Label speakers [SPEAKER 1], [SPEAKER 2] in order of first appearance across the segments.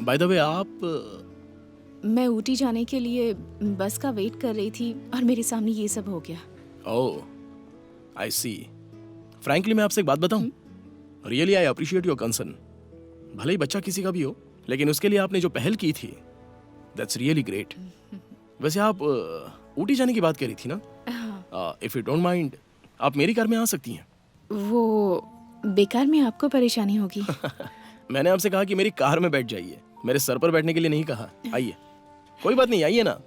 [SPEAKER 1] By the way आप
[SPEAKER 2] मैं ऊटी जाने के लिए बस का वेट कर रही थी और मेरे सामने ये सब हो गया।
[SPEAKER 1] ओह आई सी। फ्रैंकली मैं आपसे एक बात बताऊं, really I appreciate your concern. भले ही बच्चा किसी का भी हो, लेकिन उसके लिए आपने जो पहल की थी दैट्स रियली ग्रेट। वैसे आप ऊटी जाने की बात कर रही थी ना? इफ यू डोंट माइंड आप मेरी कार में आ सकती हैं।
[SPEAKER 2] वो बेकार में आपको परेशानी होगी।
[SPEAKER 1] मैंने आपसे कहा कि मेरी कार में बैठ जाइए, मेरे सर पर बैठने के लिए नहीं कहा। आइए, कोई बात नहीं, आइए ना।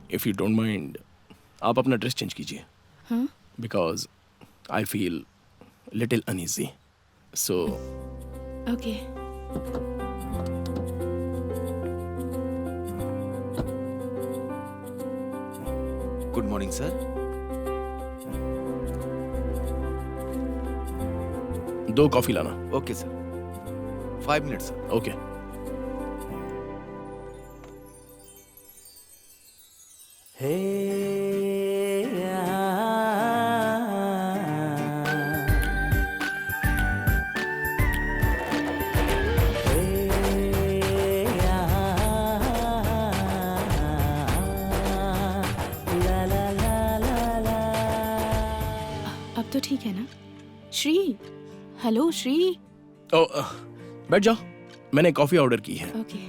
[SPEAKER 1] इफ यू डोंट माइंड आप अपना ड्रेस चेंज कीजिए,
[SPEAKER 2] हाँ?
[SPEAKER 1] Because I feel little uneasy. So
[SPEAKER 2] okay.
[SPEAKER 3] Good morning sir.
[SPEAKER 1] 2 coffee लाना।
[SPEAKER 3] Okay sir, 5 minutes sir.
[SPEAKER 1] Okay.
[SPEAKER 2] अब तो ठीक है ना? श्री, हेलो श्री।
[SPEAKER 1] ओ बैठ जाओ, मैंने कॉफी ऑर्डर की है।
[SPEAKER 2] ओके।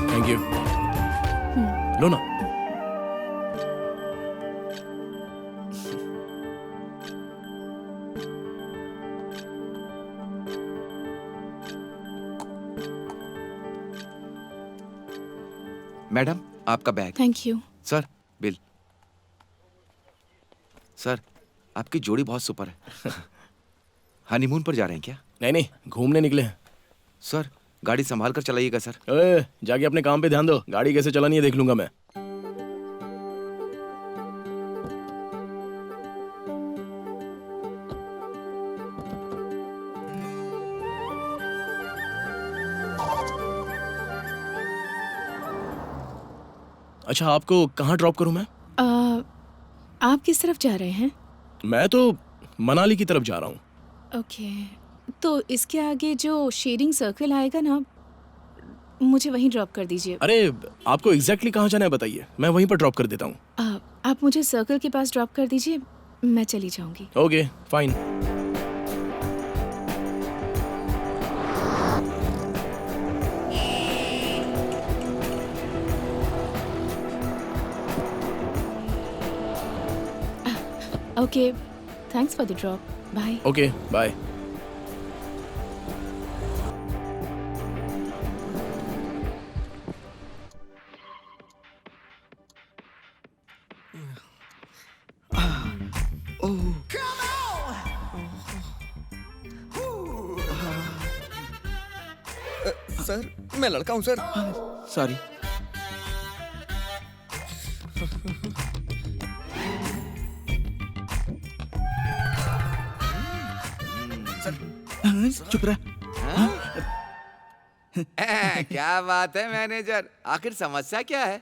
[SPEAKER 1] Thank you. लो ना।
[SPEAKER 3] मैडम आपका bag.
[SPEAKER 2] Thank you.
[SPEAKER 3] Sir bill. Sir आपकी जोड़ी बहुत सुपर है। हनीमून पर जा रहे हैं क्या?
[SPEAKER 1] नहीं नहीं, घूमने निकले हैं।
[SPEAKER 3] सर गाड़ी संभाल कर चलाइएगा सर।
[SPEAKER 1] ओए, जाके अपने काम पे ध्यान दो, गाड़ी कैसे चलानी है देख लूंगा मैं। अच्छा, आपको कहाँ ड्रॉप करूं मैं?
[SPEAKER 2] आप किस तरफ जा रहे हैं?
[SPEAKER 1] मैं तो मनाली की तरफ जा रहा हूँ।
[SPEAKER 2] ओके, तो इसके आगे जो शेयरिंग सर्कल आएगा ना, मुझे वहीं ड्रॉप कर दीजिए।
[SPEAKER 1] अरे आपको एग्जैक्टली कहाँ जाना है बताइए, मैं वहीं पर ड्रॉप कर देता हूँ।
[SPEAKER 2] आप मुझे सर्कल के पास ड्रॉप कर दीजिए, मैं चली जाऊंगी।
[SPEAKER 1] Okay fine.
[SPEAKER 2] Okay, thanks for the drop. Bye.
[SPEAKER 1] Okay bye.
[SPEAKER 3] Sir मैं लड़का हूँ सर। सॉरी।
[SPEAKER 4] चुप रह।
[SPEAKER 3] क्या बात है मैनेजर, आखिर समस्या क्या है?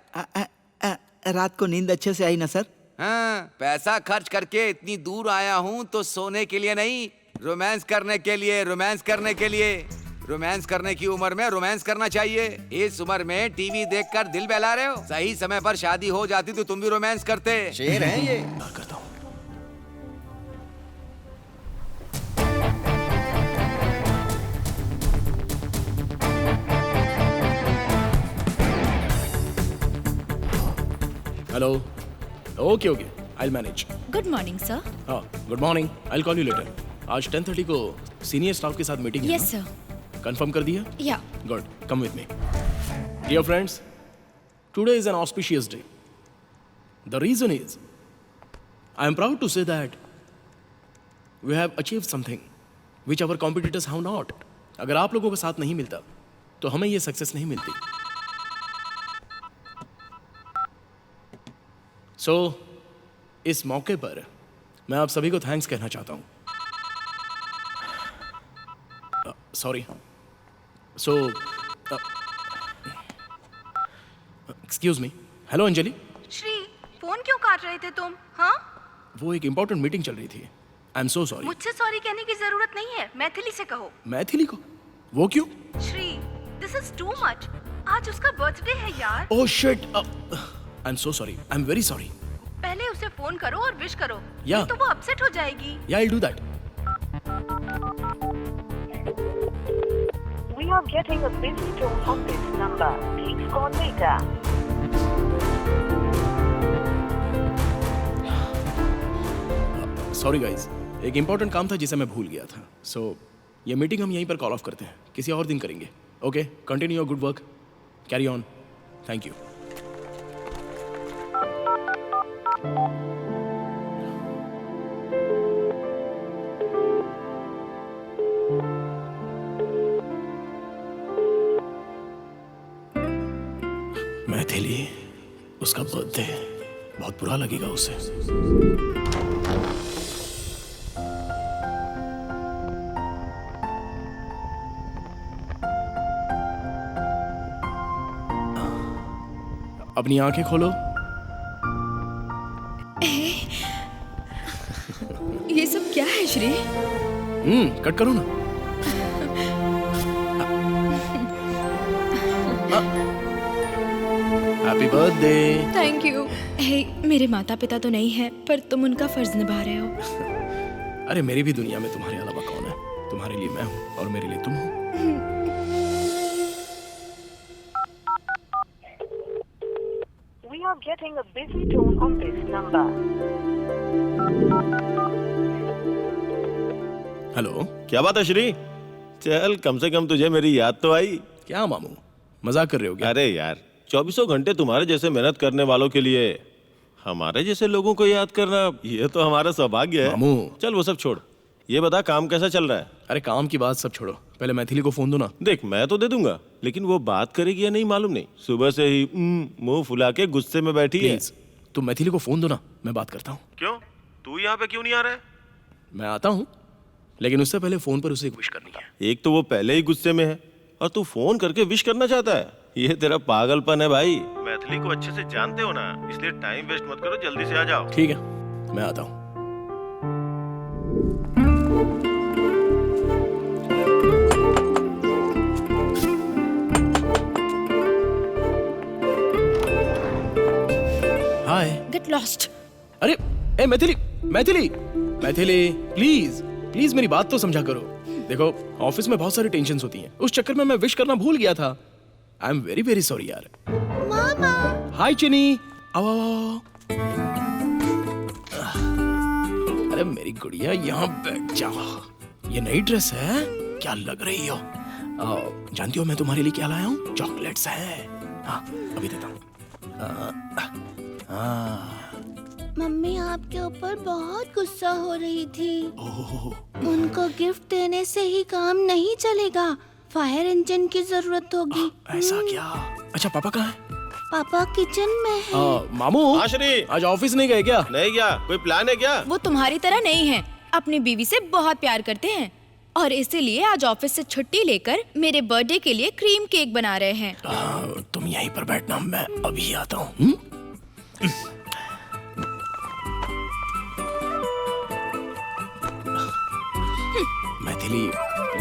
[SPEAKER 4] रात को नींद अच्छे से आई ना सर?
[SPEAKER 3] हाँ, पैसा खर्च करके इतनी दूर आया हूँ तो सोने के लिए नहीं, रोमांस करने के लिए, रोमांस करने के लिए। रोमांस करने की उम्र में रोमांस करना चाहिए। इस उम्र में टीवी देखकर दिल बहला रहे हो। सही समय पर शादी हो जाती तो तुम भी रोमांस करते।
[SPEAKER 4] शेर है ये।
[SPEAKER 1] करता हूँ। Hello. Okay okay, I manage.
[SPEAKER 2] Good morning sir.
[SPEAKER 1] हाँ, good morning, I call you later. आज 10:30 को सीनियर स्टाफ के साथ मीटिंग है।
[SPEAKER 2] Yes sir.
[SPEAKER 1] कंफर्म कर दिया?
[SPEAKER 2] या
[SPEAKER 1] Good. Come with me. Dear friends, today is an auspicious day. The reason is, I am proud to say that we have achieved something which our competitors have not. अगर आप लोगों का साथ नहीं मिलता, तो हमें ये सक्सेस नहीं मिलती। So, इस मौके पर मैं आप सभी को थैंक्स कहना चाहता हूँ। Sorry. So, excuse me. Hello Anjali.
[SPEAKER 5] Shri, phone क्यों काट रहे थे तुम? हाँ?
[SPEAKER 1] वो एक इम्पोर्टेंट मीटिंग चल रही थी। आई एम सो सॉरी।
[SPEAKER 5] मुझसे सॉरी कहने की जरूरत नहीं है, मैथिली से कहो।
[SPEAKER 1] मैथिली को? वो क्यों?
[SPEAKER 5] Shri, this is too much. आज उसका बर्थडे है यार।
[SPEAKER 1] Oh shit. I am so sorry. I am very sorry.
[SPEAKER 5] पहले उसे फोन करो और विश करो।
[SPEAKER 1] या।
[SPEAKER 5] नहीं तो वो अपसेट हो जाएगी।
[SPEAKER 1] या, I do that.
[SPEAKER 6] We are getting a busy tone on this number. Please call later.
[SPEAKER 1] Sorry guys, एक इम्पोर्टेंट काम था जिसे मैं भूल गया था। सो ये मीटिंग हम यहीं पर कॉल ऑफ करते हैं, किसी और दिन करेंगे। Okay, continue your good work, carry on. Thank you. Maithili, उसका बर्थडे, बहुत बुरा लगेगा उसे। अपनी आंखें खोलो।
[SPEAKER 2] ये सब क्या है श्री?
[SPEAKER 1] कट करो ना। Happy birthday.
[SPEAKER 2] Thank you. Hey, मेरे माता पिता तो नहीं है, पर तुम उनका फर्ज निभा रहे हो।
[SPEAKER 1] अरे मेरी भी दुनिया में तुम्हारे अलावा कौन है? तुम्हारे लिए मैं हूँ और मेरे लिए तुम हो।
[SPEAKER 6] We are getting a busy tone on this number.
[SPEAKER 1] Hello.
[SPEAKER 7] क्या बात है श्री? चल, कम से कम तुझे मेरी याद तो आई।
[SPEAKER 1] क्या मामू, मजाक कर रहे हो क्या?
[SPEAKER 7] अरे यार, 24 घंटे तुम्हारे जैसे मेहनत करने वालों के लिए हमारे जैसे लोगों को याद करना, ये तो हमारा सौभाग्य है।
[SPEAKER 1] मामू।
[SPEAKER 7] चल वो सब छोड़, ये बता काम कैसा चल रहा है?
[SPEAKER 1] अरे काम की बात सब छोड़ो, पहले मैथिली को फोन दो ना।
[SPEAKER 7] देख, मैं तो दे दूंगा, लेकिन वो बात करेगी या नहीं मालूम नहीं। सुबह से ही मुंह फुला के गुस्से में बैठी है।
[SPEAKER 1] प्लीज तुम मैथिली को फोन दो ना, मैं बात करता हूँ।
[SPEAKER 7] क्यों? तू यहाँ पे क्यों नहीं आ रहा है?
[SPEAKER 1] मैं आता हूँ, लेकिन उससे पहले फोन पर उसे एक विश करनी है।
[SPEAKER 7] एक तो वो पहले ही गुस्से में है और तू फोन करके विश करना चाहता है। ये तेरा पागलपन है भाई। मैथिली को अच्छे से जानते हो ना, इसलिए टाइम वेस्ट मत करो, जल्दी से आ जाओ।
[SPEAKER 1] ठीक है, मैं आता हूँ। हाय।
[SPEAKER 2] Get lost.
[SPEAKER 1] अरे ए मैथिली, मैथिली, मैथिली, प्लीज प्लीज मेरी बात तो समझा करो। देखो, ऑफिस में बहुत सारी टेंशन्स होती हैं, उस चक्कर में मैं विश करना भूल गया था। I am very very sorry यार।
[SPEAKER 5] मामा।
[SPEAKER 1] हाय चिनी, आओ आओ। अरे मेरी गुड़िया, यहाँ बैठ जाओ। ये नई ड्रेस है, क्या लग रही हो? जानती हो मैं तुम्हारे लिए क्या लाया हूँ? चॉकलेट्स हैं। हाँ, अभी देता हूँ।
[SPEAKER 5] मम्मी आपके ऊपर बहुत गुस्सा हो रही थी।
[SPEAKER 1] ओह,
[SPEAKER 5] उनको गिफ्ट देने से ही काम नहीं चलेगा, फायर इंजन की जरूरत होगी।
[SPEAKER 1] ऐसा क्या? अच्छा, पापा कहाँ है?
[SPEAKER 5] पापा किचन में है।
[SPEAKER 1] मामू,
[SPEAKER 7] हाँ श्री,
[SPEAKER 1] आज ऑफिस नहीं गए क्या?
[SPEAKER 7] नहीं क्या? कोई प्लान है क्या?
[SPEAKER 2] वो तुम्हारी तरह नहीं है, अपनी बीवी से बहुत प्यार करते हैं और इसीलिए आज ऑफिस से छुट्टी लेकर मेरे बर्थडे के लिए क्रीम केक बना रहे हैं।
[SPEAKER 1] तुम यहीं पर बैठना, मैं अभी आता हूँ।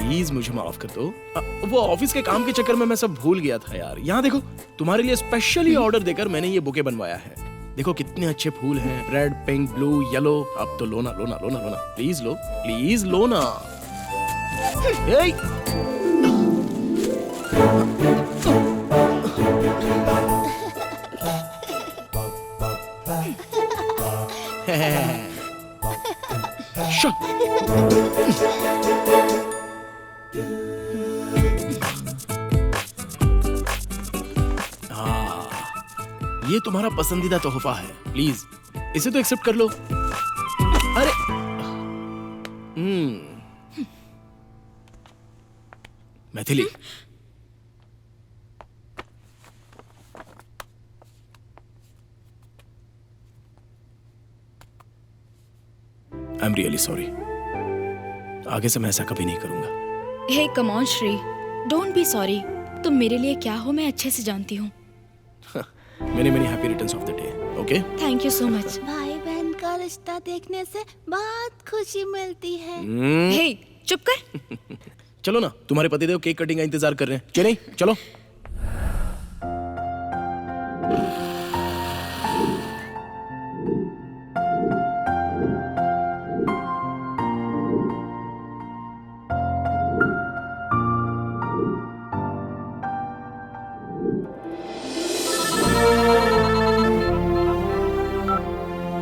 [SPEAKER 1] प्लीज मुझे माफ कर दो। वो ऑफिस के काम के चक्कर में मैं सब भूल गया था यार। यहाँ देखो, तुम्हारे लिए स्पेशली ऑर्डर देकर मैंने ये बुके बनवाया है। देखो कितने अच्छे फूल हैं, रेड, पिंक, ब्लू, येलो। अब तो लो ना, लो ना, लो ना, लो ना, प्लीज लो, प्लीज लो ना। ए! ये तुम्हारा पसंदीदा तोहफा है, प्लीज इसे तो एक्सेप्ट कर लो। अरे Maithili, I am really sorry. आगे से मैं ऐसा कभी नहीं करूंगा।
[SPEAKER 2] Hey come on Shri, don't be sorry. तुम मेरे लिए क्या हो मैं अच्छे से जानती हूँ।
[SPEAKER 1] Many many happy returns of the day. Okay,
[SPEAKER 2] thank you so much.
[SPEAKER 5] भाई बहन का रिश्ता देखने से बहुत खुशी मिलती है।
[SPEAKER 2] हे चुप कर।
[SPEAKER 1] चलो ना, तुम्हारे पतिदेव केक कटिंग का इंतजार कर रहे हैं। चलो चलो।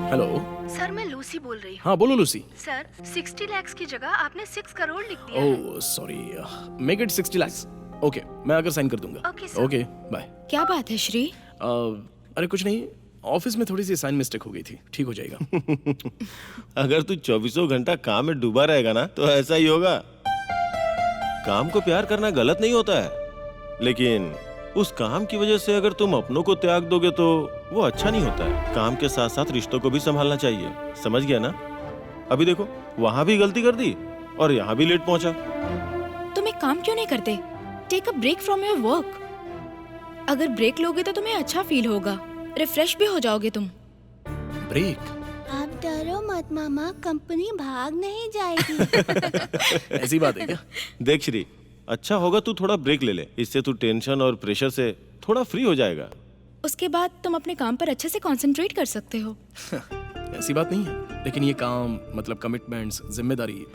[SPEAKER 1] हेलो।
[SPEAKER 8] सर मैं लूसी बोल रही हूँ।
[SPEAKER 1] हाँ बोलो लूसी।
[SPEAKER 8] सर 60 लाख की जगह आपने 6 करोड़ लिख दिया।
[SPEAKER 1] Oh sorry, make it 60 lakhs। Okay, मैं आकर साइन कर दूंगा।
[SPEAKER 8] Okay, sir।
[SPEAKER 1] Okay bye.
[SPEAKER 2] क्या बात है श्री?
[SPEAKER 1] अरे कुछ नहीं, ऑफिस में थोड़ी सी साइन मिस्टेक हो गई थी, ठीक हो जाएगा।
[SPEAKER 7] अगर तू 24 घंटा काम में डूबा रहेगा ना तो ऐसा ही होगा। काम को प्यार करना गलत नहीं होता है, लेकिन उस काम की वजह से अगर तुम अपनों को त्याग दोगे तो वो अच्छा नहीं होता है। काम के साथ साथ रिश्तों को भी संभालना चाहिए, समझ गया ना? अभी देखो, वहां भी गलती कर दी और यहाँ भी लेट पहुंचा।
[SPEAKER 2] तुम एक काम क्यों नहीं करते? Take a break from your work. अगर ब्रेक लोगे तो तुम्हें अच्छा फील होगा, रिफ्रेश भी हो जाओगे तुम।
[SPEAKER 1] ब्रेक?
[SPEAKER 5] आप डरो मत मामा, कंपनी भाग नहीं जाएगी।
[SPEAKER 1] ऐसी बात है क्या?
[SPEAKER 7] देख श्री, अच्छा होगा तू थोड़ा ब्रेक ले ले, इससे तू टेंशन और प्रेशर से थोड़ा फ्री हो जाएगा।
[SPEAKER 2] उसके बाद तुम अपने काम पर अच्छे से कंसंट्रेट कर सकते हो।
[SPEAKER 1] ऐसी बात नहीं है, लेकिन ये काम मतलब कमिटमेंट्स, जिम्मेदारी,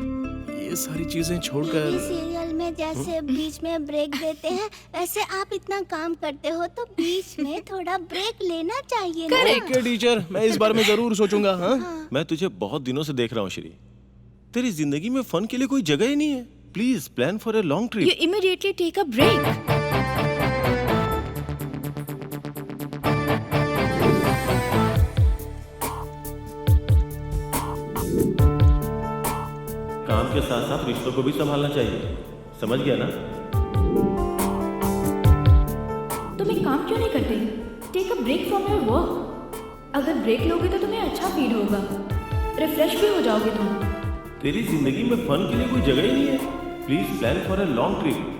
[SPEAKER 1] ये सारी चीजें छोड़कर।
[SPEAKER 5] टीवी सीरियल में जैसे बीच में ब्रेक देते हैं, वैसे आप इतना काम करते हो तो बीच में थोड़ा ब्रेक लेना चाहिए ना।
[SPEAKER 1] ओके टीचर, मैं इस बारे में जरूर सोचूंगा। हाँ?
[SPEAKER 7] मैं तुझे बहुत दिनों से देख रहा हूँ श्री, तेरी जिंदगी में फन के लिए कोई जगह ही नहीं है। Please plan for a long
[SPEAKER 2] You
[SPEAKER 7] trip.
[SPEAKER 2] immediately take a break.
[SPEAKER 7] काम के साथ साथ रिश्तों को भी संभालना चाहिए, समझ गया ना?
[SPEAKER 2] तुम एक काम क्यों नहीं करते? Take a break from your work. अगर ब्रेक लोगे तो तुम्हें अच्छा फील होगा, रिफ्रेश भी हो जाओगे तुम।
[SPEAKER 7] तेरी जिंदगी में फन के लिए कोई जगह ही नहीं है। Please plan for a long trip.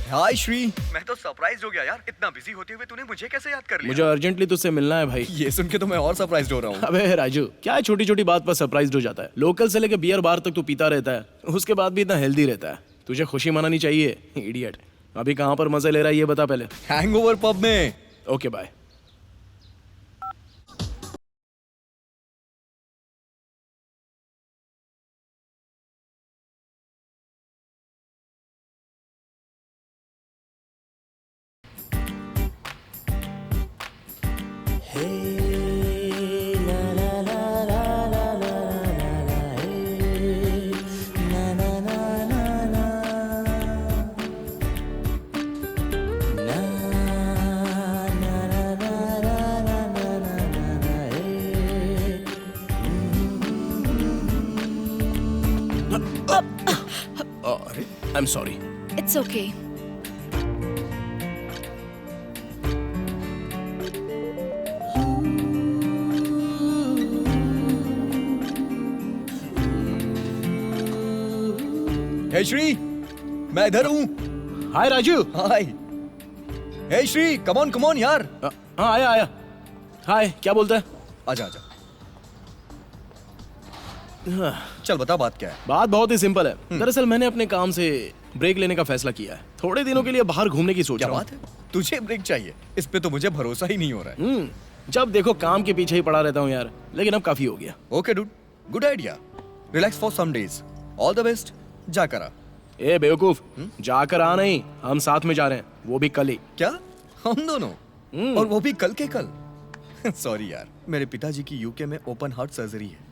[SPEAKER 4] Hi Shri.
[SPEAKER 9] मैं तो सरप्राइज हो गया यार, इतना बिजी होते हुए तूने मुझे कैसे याद कर लिया?
[SPEAKER 1] मुझे अर्जेंटली तुझसे मिलना है भाई।
[SPEAKER 4] ये सुन के तो मैं और सरप्राइज हो रहा हूँ।
[SPEAKER 1] अबे राजू, क्या छोटी छोटी बात पर सरप्राइज हो जाता है? लोकल से लेके बियर बार तक तू पीता रहता है, उसके बाद भी इतना हेल्दी रहता है। तुझे खुशी मनानी चाहिए, इडियट। अभी कहाँ पर मजे ले रहा है ये बता पहले।
[SPEAKER 4] हैंगओवर पब में।
[SPEAKER 1] Okay bye. I am sorry.
[SPEAKER 2] It's okay.
[SPEAKER 4] Hey Shri, मैं इधर हूँ।
[SPEAKER 1] Hi Raju.
[SPEAKER 4] Hi. Hey Shri, come on यार।
[SPEAKER 1] हाँ आया। हाय, क्या बोलता है?
[SPEAKER 4] आजा। चल बता बात क्या है।
[SPEAKER 1] बात बहुत ही सिंपल है। दरअसल मैंने अपने काम से ब्रेक लेने का फैसला किया है। थोड़े दिनों के लिए बाहर घूमने की सोच
[SPEAKER 4] क्या
[SPEAKER 1] रहा हूँ।
[SPEAKER 4] बात है? तुझे ब्रेक चाहिए? इस पे तो मुझे भरोसा ही नहीं हो रहा है।
[SPEAKER 1] जब देखो काम के पीछे ही पड़ा रहता हूँ यार, लेकिन अब काफी हो गया।
[SPEAKER 4] Okay dude, good idea. Relax for some days. All the best. जा करा।
[SPEAKER 1] ए बेवकूफ, जाकर आ नहीं, हम साथ में जा रहे हैं, वो भी कल ही।
[SPEAKER 4] क्या? हम दोनों? और वो भी कल के कल? सॉरी यार, मेरे पिताजी की यूके में ओपन हार्ट सर्जरी है,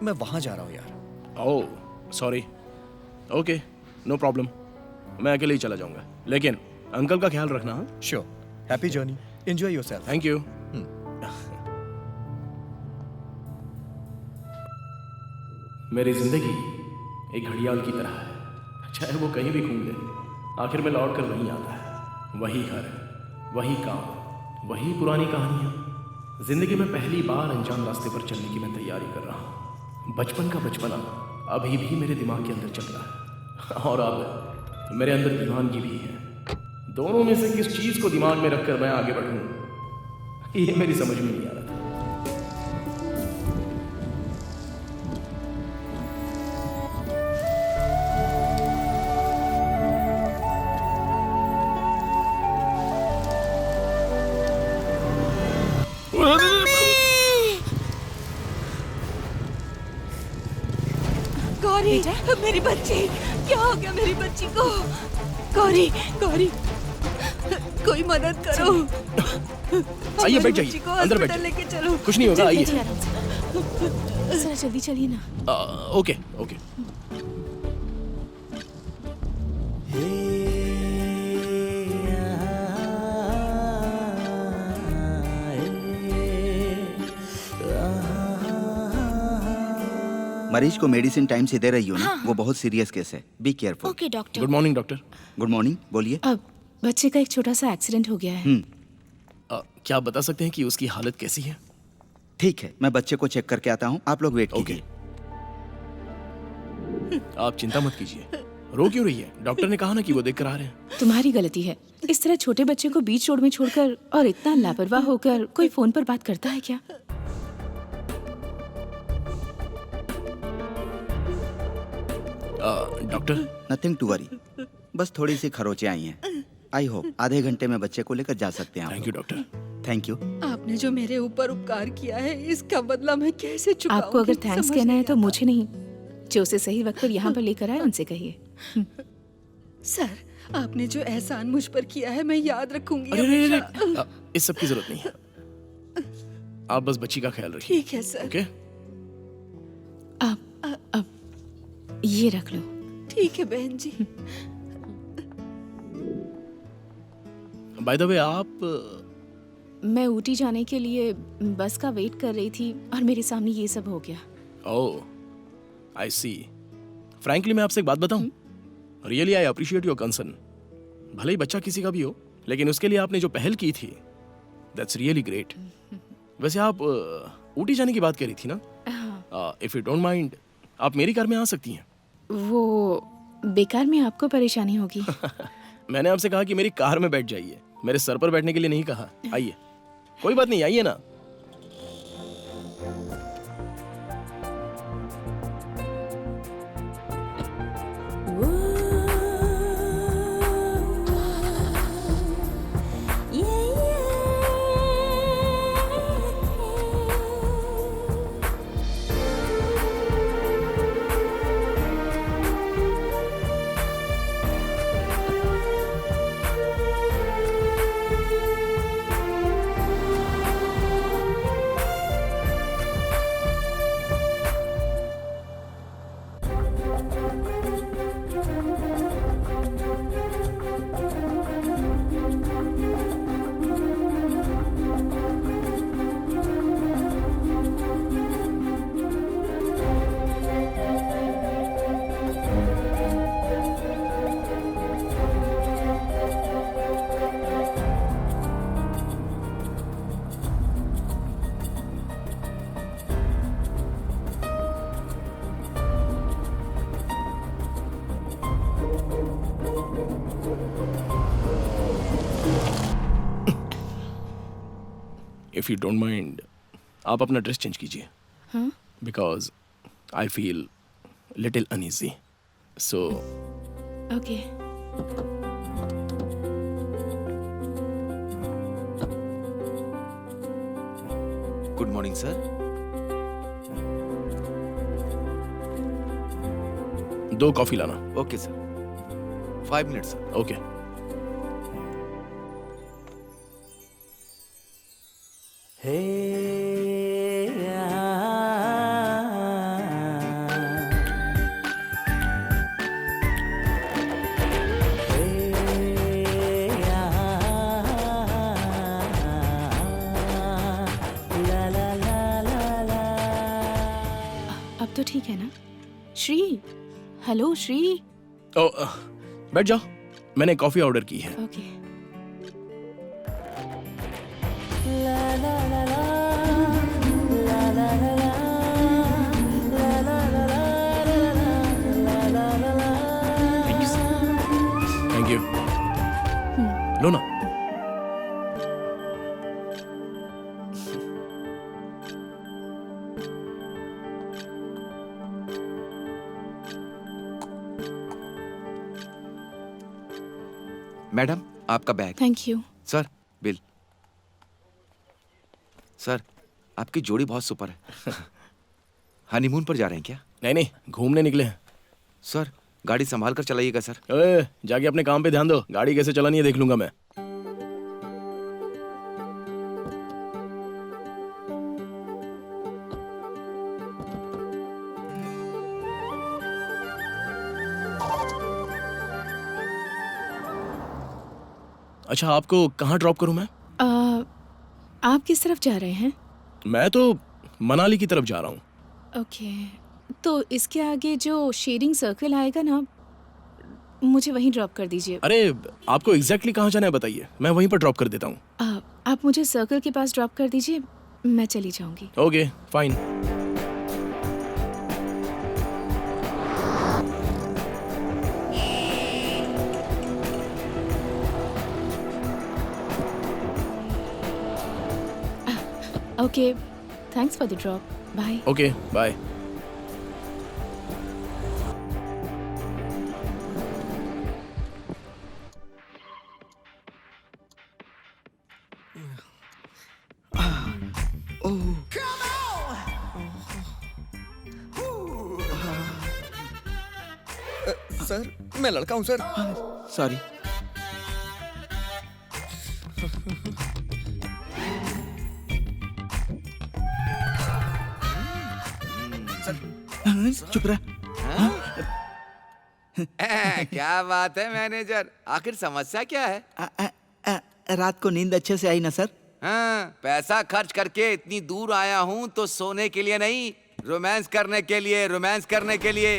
[SPEAKER 4] मैं वहां जा रहा हूँ यार।
[SPEAKER 1] Oh sorry. Okay, no problem, मैं अकेले ही चला जाऊंगा, लेकिन अंकल का ख्याल रखना। हाँ,
[SPEAKER 4] sure. Happy journey, enjoy yourself.
[SPEAKER 1] Thank you. मेरी जिंदगी एक घड़ियाल की तरह है, चाहे वो कहीं भी घूम ले, आखिर में लौट कर वहीं आता है। वही घर, वही काम, वही पुरानी कहानियां। जिंदगी में पहली बार अनजान रास्ते पर चलने की मैं तैयारी कर रहा हूँ। बचपन का बचपना अभी भी मेरे दिमाग के अंदर चल रहा है, और अब मेरे अंदर दीवानगी भी है। दोनों में से किस चीज को दिमाग में रखकर मैं आगे बढ़ूं, ये मेरी समझ में नहीं आ रहा था।
[SPEAKER 10] गौरी, मेरी बच्ची, क्या हो गया मेरी बच्ची को? गौरी, कोई मदद करो।
[SPEAKER 1] आइए बैठ जाइए, अंदर बैठ
[SPEAKER 10] लेके चलो।
[SPEAKER 1] कुछ नहीं होगा, आइए।
[SPEAKER 2] सर जल्दी चलिए ना।
[SPEAKER 1] ओके।
[SPEAKER 11] मरीज को मेडिसिन टाइम से दे रही हो ना? वो बहुत सीरियस केस है, be careful.
[SPEAKER 2] Okay doctor.
[SPEAKER 1] Good morning doctor.
[SPEAKER 11] Good morning, बोलिए।
[SPEAKER 2] अब बच्चे का एक छोटा सा एक्सीडेंट हो गया है।
[SPEAKER 1] क्या आप बता सकते हैं कि उसकी हालत कैसी है?
[SPEAKER 11] ठीक है, मैं बच्चे को चेक करके आता हूँ, आप लोग वेट कीजिए।
[SPEAKER 1] आप चिंता मत कीजिए। रो क्यों रही है? डॉक्टर ने कहा ना कि वो देख कर आ रहे हैं।
[SPEAKER 2] तुम्हारी गलती है, इस तरह छोटे बच्चे को बीच रोड में छोड़कर और इतना लापरवाह होकर कोई फोन पर बात करता है क्या?
[SPEAKER 1] डॉक्टर,
[SPEAKER 11] नथिंग टू वरी, बस थोड़ी सी खरोचे आई हैं। आई होप आधे घंटे में बच्चे को लेकर जा सकते हैं आप।
[SPEAKER 1] Thank you doctor.
[SPEAKER 11] Thank you.
[SPEAKER 10] आपने जो मेरे ऊपर उपकार किया है, इसका बदला मैं कैसे चुकाऊंगी?
[SPEAKER 2] आपको अगर थैंक्स
[SPEAKER 10] समझ
[SPEAKER 2] कहना है
[SPEAKER 10] नहीं
[SPEAKER 2] तो
[SPEAKER 10] आता।
[SPEAKER 2] मुझे नहीं, जो उसे सही वक्त पर यहाँ पर लेकर आए उनसे कहिए।
[SPEAKER 10] सर, आपने जो एहसान मुझ पर किया है, मैं याद रखूंगी
[SPEAKER 1] अरे
[SPEAKER 10] हमेशा।
[SPEAKER 1] इस सब की जरूरत नहीं है, आप बस बच्ची का ख्याल रखिए।
[SPEAKER 10] ठीक है सर।
[SPEAKER 1] ओके।
[SPEAKER 2] अब ये रख लो।
[SPEAKER 10] ठीक है बहन जी।
[SPEAKER 1] बाय द वे, आप
[SPEAKER 2] मैं ऊटी जाने के लिए बस का वेट कर रही थी और मेरे सामने ये सब हो गया।
[SPEAKER 1] ओह, आई सी। फ्रैंकली मैं आपसे एक बात बताऊं, really I appreciate your concern. भले ही बच्चा किसी का भी हो, लेकिन उसके लिए आपने जो पहल की थी, दैट्स रियली ग्रेट। वैसे आप ऊटी जाने की बात कर रही थी ना? इफ यू डोंट माइंड, आप मेरी कार में आ सकती हैं।
[SPEAKER 2] वो बेकार में आपको परेशानी होगी।
[SPEAKER 1] मैंने आपसे कहा कि मेरी कार में बैठ जाइए, मेरे सर पर बैठने के लिए नहीं कहा। आइए, कोई बात नहीं, आइए ना। इफ यू डोंट माइंड आप अपना ड्रेस चेंज कीजिए
[SPEAKER 2] हाँ
[SPEAKER 1] because I feel little uneasy so
[SPEAKER 2] okay
[SPEAKER 3] good morning sir.
[SPEAKER 1] 2 coffee लाना।
[SPEAKER 3] Okay sir, 5 minutes sir.
[SPEAKER 1] Okay
[SPEAKER 2] अब तो ठीक है ना? श्री, हेलो श्री।
[SPEAKER 1] ओ बैठ जाओ, मैंने कॉफी ऑर्डर की है।
[SPEAKER 2] Okay
[SPEAKER 1] thank you. लो ना।
[SPEAKER 3] मैडम आपका bag.
[SPEAKER 2] Thank you.
[SPEAKER 3] Sir bill. Sir आपकी जोड़ी बहुत सुपर है। हनीमून पर जा रहे हैं क्या?
[SPEAKER 1] नहीं नहीं, घूमने निकले हैं।
[SPEAKER 3] सर गाड़ी संभाल कर चलाइएगा सर।
[SPEAKER 1] जाके अपने काम पे ध्यान दो, गाड़ी कैसे चलानी है देख लूंगा मैं। अच्छा, आपको कहाँ ड्रॉप करूं मैं?
[SPEAKER 2] आप किस तरफ जा रहे हैं?
[SPEAKER 1] मैं तो मनाली की तरफ जा रहा हूँ।
[SPEAKER 2] ओके, तो इसके आगे जो शेयरिंग सर्कल आएगा ना, मुझे वहीं ड्रॉप कर दीजिए।
[SPEAKER 1] अरे आपको एग्जैक्टली कहाँ जाना है बताइए, मैं वहीं पर ड्रॉप कर देता हूँ।
[SPEAKER 2] आप मुझे सर्कल के पास ड्रॉप कर दीजिए, मैं चली जाऊंगी।
[SPEAKER 1] Okay fine.
[SPEAKER 2] Okay, thanks for the drop. Bye.
[SPEAKER 1] Okay bye.
[SPEAKER 4] Sir मैं लड़का हूँ सर।
[SPEAKER 11] सॉरी। चुप रह।
[SPEAKER 3] क्या बात है मैनेजर, आखिर समस्या क्या है?
[SPEAKER 11] रात को नींद अच्छे से आई ना सर?
[SPEAKER 3] हाँ, पैसा खर्च करके इतनी दूर आया हूँ तो सोने के लिए नहीं, रोमांस करने के लिए। रोमांस करने के लिए,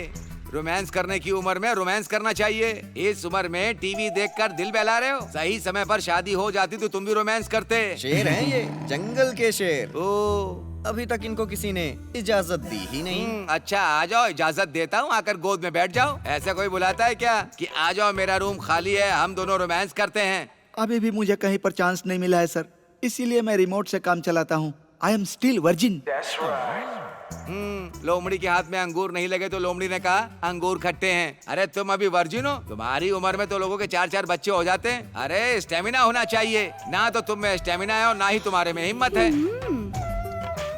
[SPEAKER 3] रोमांस करने की उम्र में रोमांस करना चाहिए। इस उम्र में टीवी देखकर दिल बहला रहे हो। सही समय पर शादी हो जाती तो तुम भी रोमांस करते।
[SPEAKER 4] शेर हैं ये, जंगल के शेर।
[SPEAKER 3] ओ
[SPEAKER 4] अभी तक इनको किसी ने इजाजत दी ही नहीं।
[SPEAKER 3] अच्छा आ जाओ, इजाजत देता हूँ, आकर गोद में बैठ जाओ। ऐसा कोई बुलाता है क्या कि आ जाओ मेरा रूम खाली है, हम दोनों रोमांस करते हैं?
[SPEAKER 11] अभी भी मुझे कहीं पर चांस नहीं मिला है सर, इसीलिए मैं रिमोट से काम चलाता हूँ। I am still virgin.
[SPEAKER 3] लोमड़ी के हाथ में अंगूर नहीं लगे तो लोमड़ी ने कहा अंगूर खट्टे हैं। अरे तुम अभी वर्जिन हो? तुम्हारी उम्र में तो लोगों के 4-4 बच्चे हो जाते हैं। अरे स्टेमिना होना चाहिए, ना तो तुम में स्टेमिना है और ना ही तुम्हारे में हिम्मत है।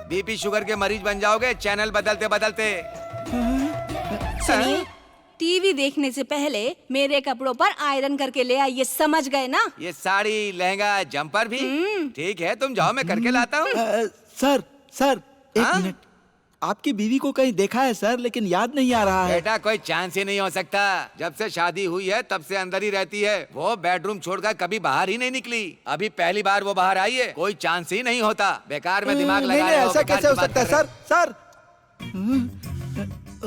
[SPEAKER 3] बीपी शुगर के मरीज बन जाओगे चैनल बदलते बदलते।
[SPEAKER 12] सुनिए, टीवी देखने से पहले मेरे कपड़ों पर आयरन करके ले आइए, समझ गए ना?
[SPEAKER 3] ये साड़ी, लहंगा, जंपर भी ठीक है, तुम जाओ मैं करके लाता हूँ।
[SPEAKER 11] सर एक मिनट, आपकी बीवी को कहीं देखा है सर, लेकिन याद नहीं आ रहा है।
[SPEAKER 3] बेटा कोई चांस ही नहीं हो सकता, जब से शादी हुई है तब से अंदर ही रहती है। वो बेडरूम छोड़कर कभी बाहर ही नहीं निकली। अभी पहली बार वो बाहर आई है, कोई चांस ही नहीं होता। बेकार में दिमाग लगा रहे हो।
[SPEAKER 11] ऐसा
[SPEAKER 3] बेकार
[SPEAKER 11] कैसे हो
[SPEAKER 3] की बात
[SPEAKER 11] सकता है
[SPEAKER 3] कर रहे
[SPEAKER 11] सर?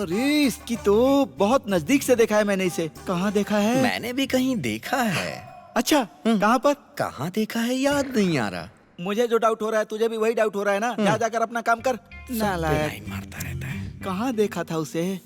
[SPEAKER 11] अरे इसकी तो बहुत नजदीक से देखा है मैंने इसे। कहाँ देखा है?
[SPEAKER 4] मैंने भी कहीं देखा है।
[SPEAKER 11] अच्छा, कहाँ पर?
[SPEAKER 4] कहाँ देखा है याद नहीं आ रहा।
[SPEAKER 11] मुझे जो डाउट हो रहा है तुझे भी वही डाउट हो रहा है ना? जा जाकर अपना काम कर। नालायक,
[SPEAKER 4] लाइन मारता रहता है।
[SPEAKER 11] कहाँ देखा था उसे?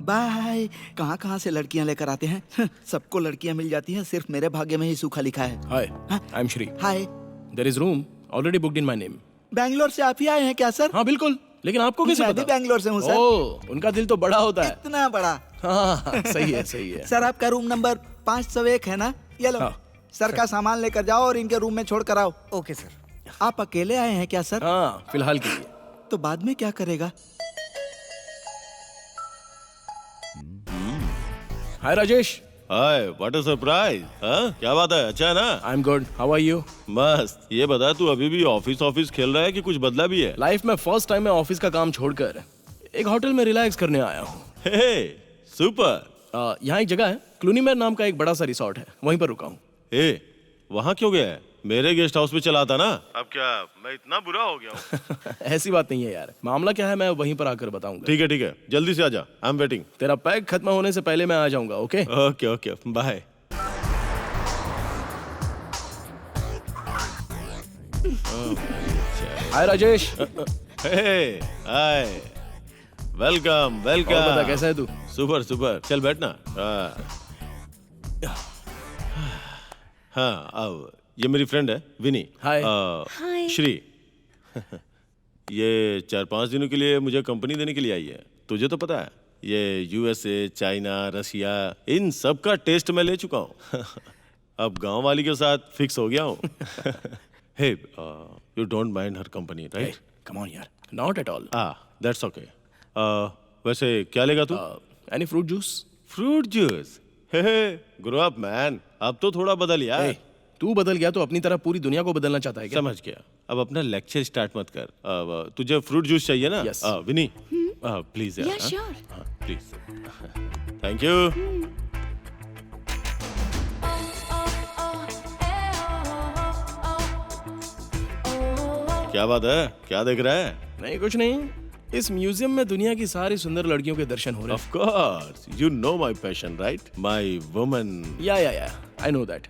[SPEAKER 11] बाय। कहाँ कहाँ से लड़कियाँ लेकर आते हैं। सबको लड़कियाँ मिल जाती हैं, सिर्फ मेरे भाग्य में ही सूखा लिखा है।
[SPEAKER 1] Hi, I am Shri.
[SPEAKER 11] Hi.
[SPEAKER 1] There is room already booked in my name.
[SPEAKER 11] Bangalore से आप ही आए हैं क्या सर?
[SPEAKER 1] हाँ बिल्कुल, लेकिन आपको कैसे
[SPEAKER 11] मैं
[SPEAKER 1] पता?
[SPEAKER 11] भी बैंगलोर से हूँ सर।
[SPEAKER 1] ओह, उनका दिल तो बड़ा होता है।
[SPEAKER 11] इतना बड़ा।
[SPEAKER 1] हाँ, सही है सही है।
[SPEAKER 11] सर आपका रूम नंबर 501 है ना? ये लो।
[SPEAKER 1] हाँ,
[SPEAKER 11] सर का सामान लेकर जाओ और इनके रूम में छोड़ कर आओ। Okay sir. आप अकेले आए हैं क्या सर?
[SPEAKER 1] हाँ, फिलहाल के लिए।
[SPEAKER 11] तो बाद में क्या करेगा?
[SPEAKER 1] Hi Rajesh.
[SPEAKER 7] Hi, what a surprise. हाँ, क्या बात है? अच्छा है ना?
[SPEAKER 1] I am good, how are you?
[SPEAKER 7] मस्त। ये बता, तू अभी भी ऑफिस खेल रहा है कि कुछ बदला भी है?
[SPEAKER 1] लाइफ में फर्स्ट टाइम मैं ऑफिस का काम छोड़कर एक होटल में रिलैक्स करने आया हूँ।
[SPEAKER 7] हे, सुपर।
[SPEAKER 1] यहाँ एक जगह है, क्लूनीमेर नाम का एक बड़ा सा रिसोर्ट है, वहीं पर रुका हूँ।
[SPEAKER 7] ए, वहाँ क्यों गया है? मेरे गेस्ट हाउस में चला था ना। अब क्या मैं इतना बुरा हो गया हूँ?
[SPEAKER 1] ऐसी बात नहीं है यार, मामला क्या है मैं वहीं पर आकर बताऊंगा।
[SPEAKER 7] ठीक है, जल्दी से आजा, आई एम वेटिंग।
[SPEAKER 1] तेरा पैक खत्म होने से पहले मैं आ जाऊंगा। Okay
[SPEAKER 7] okay, bye.
[SPEAKER 1] Hi Rajesh.
[SPEAKER 7] Hi, welcome.
[SPEAKER 1] और बता कैसा है तू?
[SPEAKER 7] सुपर, चल बैठना। हाँ, अब ये मेरी फ्रेंड है विनी।
[SPEAKER 1] हाय।
[SPEAKER 12] हाय।
[SPEAKER 7] श्री। ये 4-5 दिनों के लिए मुझे कंपनी देने के लिए आई है। तुझे तो पता है, ये यूएसए, चाइना, रशिया, इन सब का टेस्ट मैं ले चुका हूँ। अब गांव वाली के साथ फिक्स हो गया हूँ। Hey, you don't mind her company, right?
[SPEAKER 1] Come on यार, not at all.
[SPEAKER 7] That's okay. वैसे क्या लेगा तू?
[SPEAKER 1] Any fruit juice?
[SPEAKER 7] Fruit juice? Hey, grow up man. अब तो थोड़ा बदल यार।
[SPEAKER 1] तू बदल गया तो अपनी तरह पूरी दुनिया को बदलना चाहता है क्या?
[SPEAKER 7] समझ गया। अब अपना लेक्चर स्टार्ट मत कर। अब तुझे फ्रूट जूस चाहिए ना?
[SPEAKER 1] Yes.
[SPEAKER 7] विनी, प्लीज यार।
[SPEAKER 12] Yeah, sure.
[SPEAKER 7] Please. Thank you. क्या बात है? क्या देख रहा है?
[SPEAKER 1] नहीं कुछ नहीं, इस म्यूजियम में दुनिया की सारी सुंदर लड़कियों के दर्शन हो रहे
[SPEAKER 7] Of course, you know my passion, right? My woman.
[SPEAKER 1] हैं। या आई नो दैट।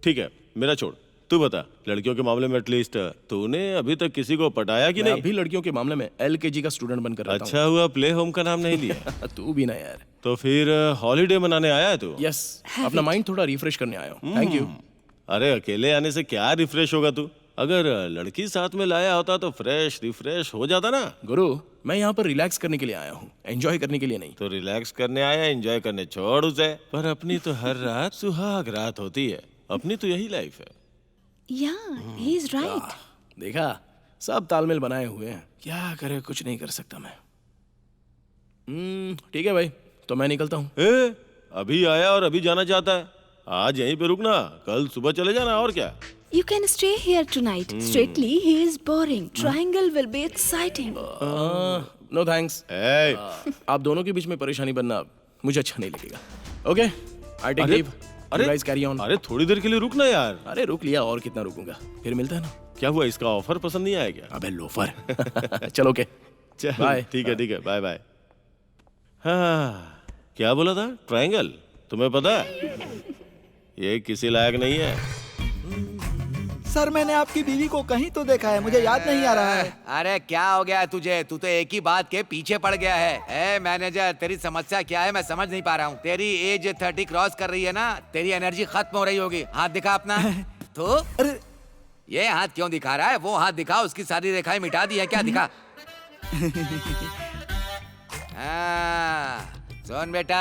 [SPEAKER 7] ठीक है, मेरा छोड़, तू बता, लड़कियों के मामले में एटलीस्ट तूने अभी तक किसी को पटाया कि
[SPEAKER 1] मैं
[SPEAKER 7] नहीं?
[SPEAKER 1] अभी लड़कियों के मामले में LKG का स्टूडेंट बनकर रहता
[SPEAKER 7] अच्छा हुआ प्ले होम का नाम नहीं लिया।
[SPEAKER 1] हूँ। तू भी ना यार।
[SPEAKER 7] तो फिर हॉलीडे मनाने आया है तू?
[SPEAKER 1] यस, अपना माइंड थोड़ा रिफ्रेश करने आया हूँ। Thank you.
[SPEAKER 7] अरे अकेले आने से क्या रिफ्रेश होगा तू? अगर लड़की साथ में लाया होता तो फ्रेश रिफ्रेश हो जाता ना।
[SPEAKER 1] गुरु, मैं यहाँ पर रिलैक्स करने के लिए आया हूँ, एंजॉय करने के लिए नहीं।
[SPEAKER 7] तो रिलैक्स करने आया, एंजॉय करने छोड़ उसे। पर अपनी तो हर रात सुहाग रात होती है। अपनी तो यही लाइफ है।
[SPEAKER 12] Yeah, he is right.
[SPEAKER 1] देखा, सब तालमेल बनाए हुए हैं, क्या करे, कुछ नहीं कर सकता मैं। ठीक है भाई, तो मैं निकलता हूँ।
[SPEAKER 7] अभी आया और अभी जाना चाहता है? आज यहीं पे रुकना, कल सुबह चले जाना, और क्या?
[SPEAKER 12] You can stay here tonight. Strictly, he is boring. Triangle will be exciting.
[SPEAKER 1] No thanks. आप दोनों के बीच में परेशानी बनना मुझे अच्छा नहीं लगेगा। Okay, I take leave.
[SPEAKER 7] अरे
[SPEAKER 1] गाइस कैरी ऑन।
[SPEAKER 7] अरे थोड़ी देर के लिए रुकना यार।
[SPEAKER 1] अरे रुक लिया, और कितना रुकूंगा, फिर मिलता है ना।
[SPEAKER 7] क्या हुआ, इसका ऑफर पसंद नहीं आया क्या?
[SPEAKER 1] अबे लोफर। चलो ओके,
[SPEAKER 7] बाय। ठीक है, बाय बाय। हाँ, क्या बोला था? ट्रायंगल? तुम्हें पता है ये किसी लायक नहीं है।
[SPEAKER 11] सर मैंने आपकी बीवी को कहीं तो देखा है, मुझे याद नहीं आ रहा है।
[SPEAKER 3] अरे क्या हो गया है तुझे? तू तो एक ही बात के पीछे पड़ गया है। मैनेजर, तेरी समस्या क्या है मैं समझ नहीं पा रहा हूँ। तेरी एज 30 क्रॉस कर रही है ना, तेरी एनर्जी खत्म हो रही होगी। हाथ दिखा अपना। तो
[SPEAKER 11] अरे
[SPEAKER 3] ये हाथ क्यों दिखा रहा है? वो हाथ दिखा, उसकी सारी रेखाएं मिटा दी है क्या? दिखा। सुन बेटा,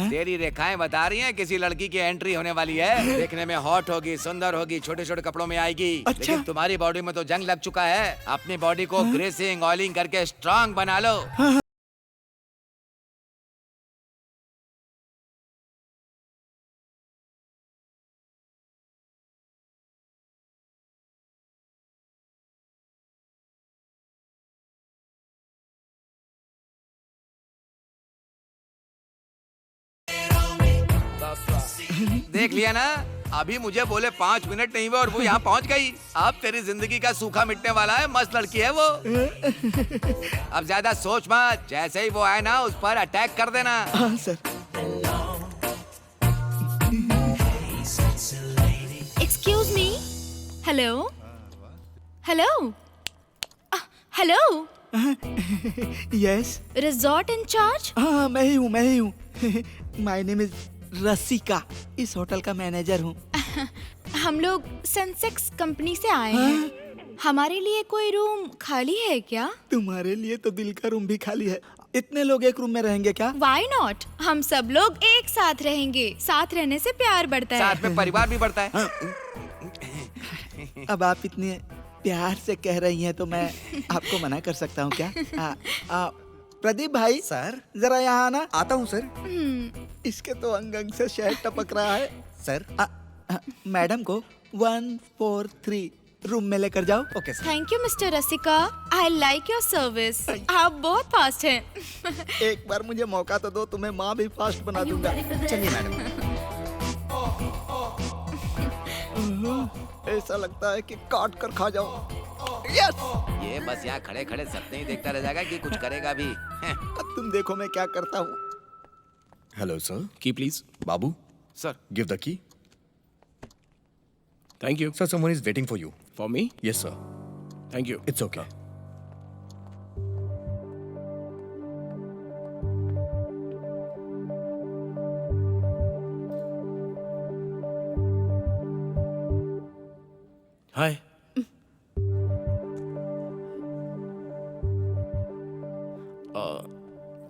[SPEAKER 3] तेरी रेखाएं बता रही हैं किसी लड़की की एंट्री होने वाली है। देखने में हॉट होगी, सुंदर होगी, छोटे छोटे कपड़ों में आएगी।
[SPEAKER 11] अच्छा?
[SPEAKER 3] लेकिन तुम्हारी बॉडी में तो जंग लग चुका है। अपनी बॉडी को ग्रेसिंग, ऑयलिंग करके स्ट्रांग बना लो। देख लिया ना, अभी मुझे बोले 5 मिनट नहीं हुए और वो यहाँ पहुँच गई। अब तेरी जिंदगी का सूखा मिटने वाला है। मस्त लड़की है वो। अब ज्यादा सोच मत, जैसे ही वो आए ना उस पर अटैक कर देना।
[SPEAKER 11] हाँ sir.
[SPEAKER 2] Excuse me. Hello. Hello. Hello.
[SPEAKER 13] Yes
[SPEAKER 2] resort incharge?
[SPEAKER 13] हाँ मैं ही हूँ माय नेम इज रसिका, इस होटल का मैनेजर हूँ।
[SPEAKER 2] हम लोग सेंसेक्स कंपनी से आए हैं। हमारे लिए कोई रूम खाली है क्या?
[SPEAKER 13] तुम्हारे लिए तो दिल का रूम भी खाली है। इतने लोग एक रूम में रहेंगे क्या?
[SPEAKER 2] Why not? हम सब लोग एक साथ रहेंगे। साथ रहने से प्यार बढ़ता है।
[SPEAKER 3] साथ में परिवार भी बढ़ता है।
[SPEAKER 13] अब आप इतने प्यार से कह रही हैं तो मैं आपको मना कर सकता हूँ क्या? प्रदीप भाई
[SPEAKER 4] सर
[SPEAKER 13] जरा यहाँ आना।
[SPEAKER 4] आता हूँ सर।
[SPEAKER 13] इसके तो अंग अंग से शहद टपक रहा है।
[SPEAKER 4] सर
[SPEAKER 13] मैडम को 143 रूम में लेकर जाओ। Okay sir.
[SPEAKER 2] Thank you mister Rasika, I like your service. आप बहुत फास्ट हैं।
[SPEAKER 13] एक बार मुझे मौका तो दो, तुम्हें माँ भी फास्ट बना दूंगा।
[SPEAKER 4] चलिए मैडम।
[SPEAKER 13] ऐसा लगता है कि काट कर खा जाओ। यस।
[SPEAKER 3] ये बस यहाँ खड़े खड़े सपने ही देखता रह जाएगा कि कुछ करेगा भी।
[SPEAKER 13] अब तुम देखो मैं क्या करता हूँ।
[SPEAKER 4] Hello sir.
[SPEAKER 1] Key please.
[SPEAKER 4] Babu
[SPEAKER 3] sir
[SPEAKER 4] give the key.
[SPEAKER 1] Thank you.
[SPEAKER 4] Sir someone is waiting for you.
[SPEAKER 1] For me?
[SPEAKER 4] Yes sir.
[SPEAKER 1] Thank you.
[SPEAKER 4] It's okay.
[SPEAKER 1] Hi.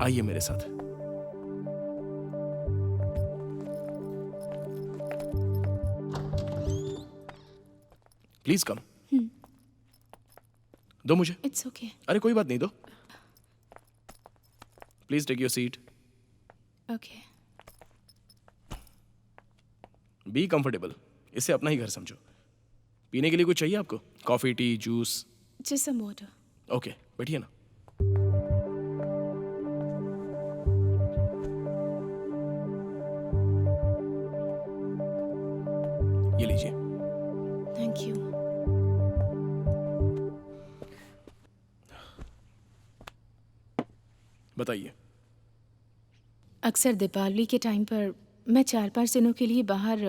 [SPEAKER 1] आइए मेरे साथ। Please come. दो मुझे।
[SPEAKER 2] It's okay.
[SPEAKER 1] अरे कोई बात नहीं, दो। Please take your seat.
[SPEAKER 2] Okay.
[SPEAKER 1] Be comfortable. इसे अपना ही घर समझो। पीने के लिए कुछ चाहिए आपको? Coffee, tea, juice?
[SPEAKER 2] Just some water.
[SPEAKER 1] Okay, बैठिए ना। ये लीजिए।
[SPEAKER 2] Thank you.
[SPEAKER 1] बताइए।
[SPEAKER 2] अक्सर दीपावली के टाइम पर मैं 4-5 दिनों के लिए बाहर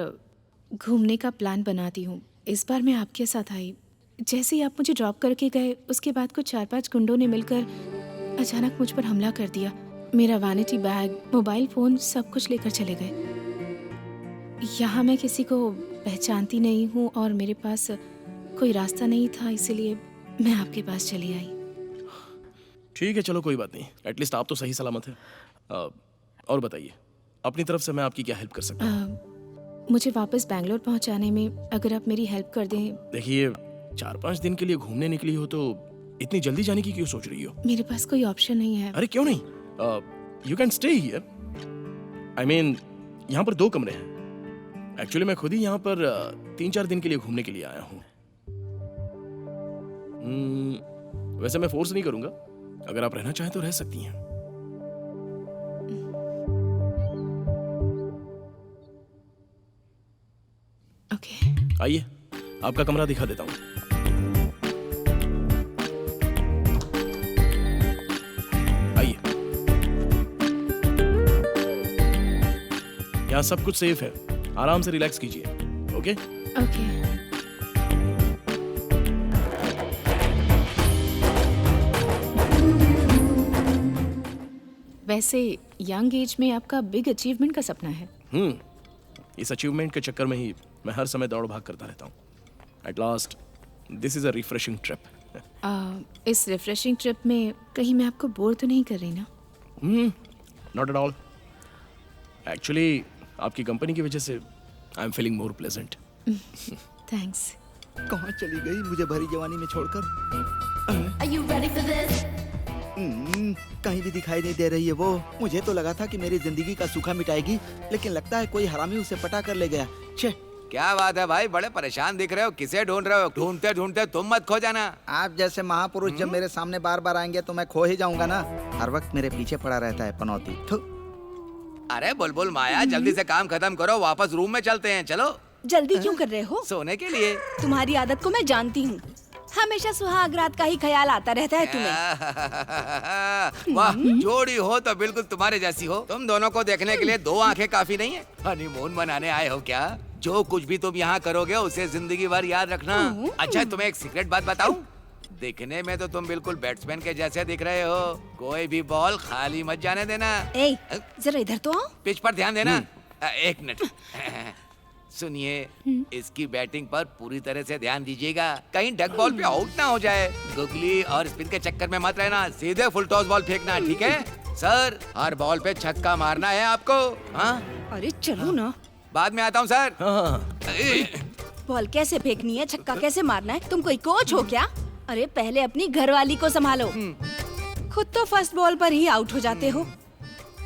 [SPEAKER 2] घूमने का प्लान बनाती हूँ। इस बार मैं आपके साथ आई। जैसे ही आप मुझे ड्रॉप करके गए, उसके बाद कुछ 4-5 गुंडों ने मिलकर अचानक मुझ पर हमला कर दिया। मेरा वैनिटी बैग, मोबाइल फ़ोन सब कुछ लेकर चले गए। यहाँ मैं किसी को पहचानती नहीं हूँ और मेरे पास कोई रास्ता नहीं था, इसीलिए मैं आपके पास चली आई।
[SPEAKER 1] ठीक है, चलो कोई बात नहीं। एटलीस्ट आप तो सही सलामत हैं। और बताइए, अपनी तरफ से मैं आपकी क्या हेल्प कर सकता हूँ?
[SPEAKER 2] मुझे वापस बैंगलोर पहुँचाने में अगर आप मेरी हेल्प कर दें।
[SPEAKER 1] देखिए, 4-5 दिन के लिए घूमने निकली हो तो इतनी जल्दी जाने की क्यों सोच रही हो?
[SPEAKER 2] मेरे पास कोई ऑप्शन नहीं है।
[SPEAKER 1] अरे क्यों नहीं? You can stay here. I mean, यहाँ पर 2 कमरे हैं। एक्चुअली मैं खुद ही यहाँ पर 3-4 दिन के लिए घूमने के लिए आया हूँ। वैसे मैं फोर्स नहीं करूँगा। अगर आप रहना चाहें तो रह सकती हैं।
[SPEAKER 2] ओके।
[SPEAKER 1] आइए, आपका कमरा दिखा देता हूँ। आइए। यहाँ सब कुछ सेफ है। आराम से रिलैक्स कीजिए। ओके?
[SPEAKER 2] ओके। वैसे यंग एज में आपका बिग अचीवमेंट का सपना है?
[SPEAKER 1] इस अचीवमेंट के चक्कर में ही मैं हर समय दौड़ भाग करता रहता हूँ। At last this is a refreshing trip.
[SPEAKER 2] इस रिफ्रेशिंग ट्रिप में कहीं मैं आपको बोर तो नहीं कर रही ना?
[SPEAKER 1] Not at all. एक्चुअली आपकी कंपनी की वजह से I am feeling more pleasant.
[SPEAKER 2] Thanks.
[SPEAKER 13] कहाँ चली गई मुझे भरी जवानी में छोड़कर?
[SPEAKER 2] Are you ready for this?
[SPEAKER 13] कहीं भी दिखाई नहीं दे रही है वो। मुझे तो लगा था कि मेरी जिंदगी का सूखा मिटाएगी, लेकिन लगता है कोई हरामी उसे पटा कर ले गया। छे।
[SPEAKER 3] क्या बात है भाई, बड़े परेशान दिख रहे हो। किसे ढूंढ रहे हो? ढूंढते ढूंढते तुम मत खो जाना।
[SPEAKER 13] आप जैसे महापुरुष जब मेरे सामने बार बार आएंगे तो मैं खो ही जाऊंगा ना। हर वक्त मेरे पीछे पड़ा रहता है पनौती।
[SPEAKER 3] अरे बुलबुल माया, जल्दी से काम खत्म करो, वापस रूम में चलते हैं। चलो।
[SPEAKER 12] जल्दी क्यों कर रहे हो?
[SPEAKER 3] सोने के लिए।
[SPEAKER 12] तुम्हारी आदत को मैं जानती हूँ। हमेशा सुहाग रात का ही ख्याल आता रहता है तुम्हें।
[SPEAKER 3] वाह, जोड़ी हो तो बिल्कुल तुम्हारे जैसी हो। तुम दोनों को देखने के लिए 2 आंखें काफी नहीं है? हनीमून मनाने आए हो क्या? जो कुछ भी तुम यहाँ करोगे उसे जिंदगी भर याद रखना। अच्छा, तुम्हें एक सीक्रेट बात बताऊं? दिखने में तो तुम बिल्कुल बैट्समैन के जैसे दिख रहे हो। कोई भी बॉल खाली मत जाने देना।
[SPEAKER 12] ए, जरा इधर तो आओ।
[SPEAKER 3] पिच पर ध्यान देना। एक मिनट। सुनिए, इसकी बैटिंग पर पूरी तरह से ध्यान दीजिएगा, कहीं डक बॉल पे आउट ना हो जाए। गुगली और स्पिन के चक्कर में मत रहना, सीधे फुल टॉस बॉल फेंकना, ठीक है सर? हर बॉल पे छक्का मारना है आपको। हाँ?
[SPEAKER 12] अरे चलो ना,
[SPEAKER 3] बाद में आता हूँ सर।
[SPEAKER 12] बॉल कैसे फेंकनी है, छक्का कैसे मारना है? तुम कोई कोच हो क्या? अरे पहले अपनी घरवाली को संभालो। खुद तो फर्स्ट बॉल पर ही आउट हो जाते हो।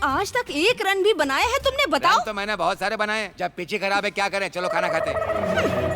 [SPEAKER 12] आज तक एक रन भी बनाए हैं तुमने, बताओ?
[SPEAKER 3] रन तो मैंने बहुत सारे बनाए। जब पिच खराब है क्या करें? चलो खाना खाते हैं।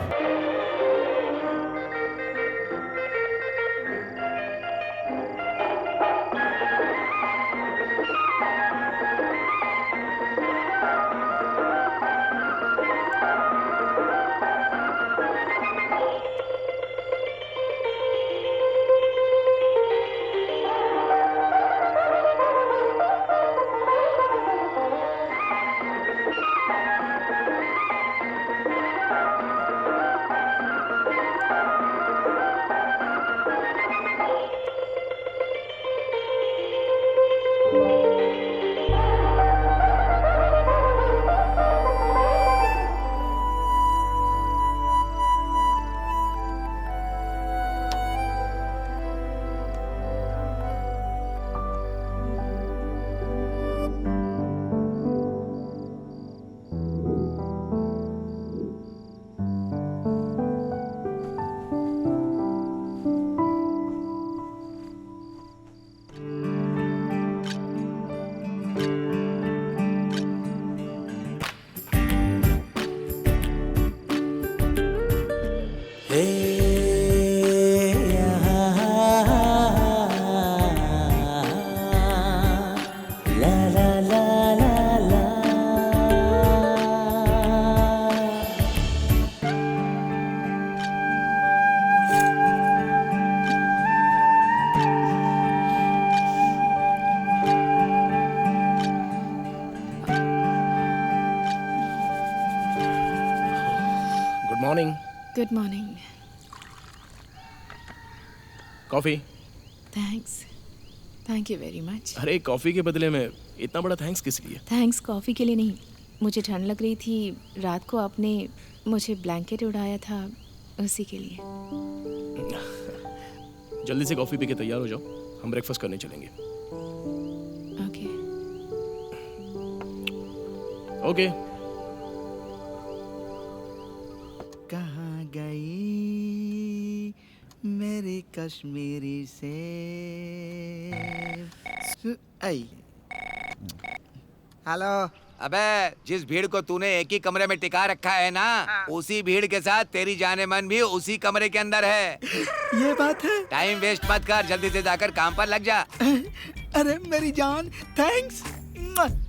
[SPEAKER 2] Good morning.
[SPEAKER 1] Coffee?
[SPEAKER 2] Thanks, thank you very much.
[SPEAKER 1] अरे कॉफी के बदले में इतना बड़ा थैंक्स किस लिए?
[SPEAKER 2] थैंक्स कॉफ़ी के लिए नहीं, मुझे ठंड लग रही थी, रात को आपने मुझे ब्लैंकेट उड़ाया था, उसी के लिए।
[SPEAKER 1] जल्दी से कॉफी पी के तैयार हो जाओ, हम ब्रेकफास्ट करने चलेंगे।
[SPEAKER 2] Okay
[SPEAKER 1] okay.
[SPEAKER 13] कहाँ गई मेरी कश्मीरी से हेलो।
[SPEAKER 3] अबे जिस भीड़ को तूने एक ही कमरे में टिका रखा है ना, उसी भीड़ के साथ तेरी जाने मन भी उसी कमरे के अंदर है।
[SPEAKER 13] ये बात है।
[SPEAKER 3] टाइम वेस्ट मत कर, जल्दी से जाकर काम पर लग जा।
[SPEAKER 13] अरे मेरी जान, थैंक्स।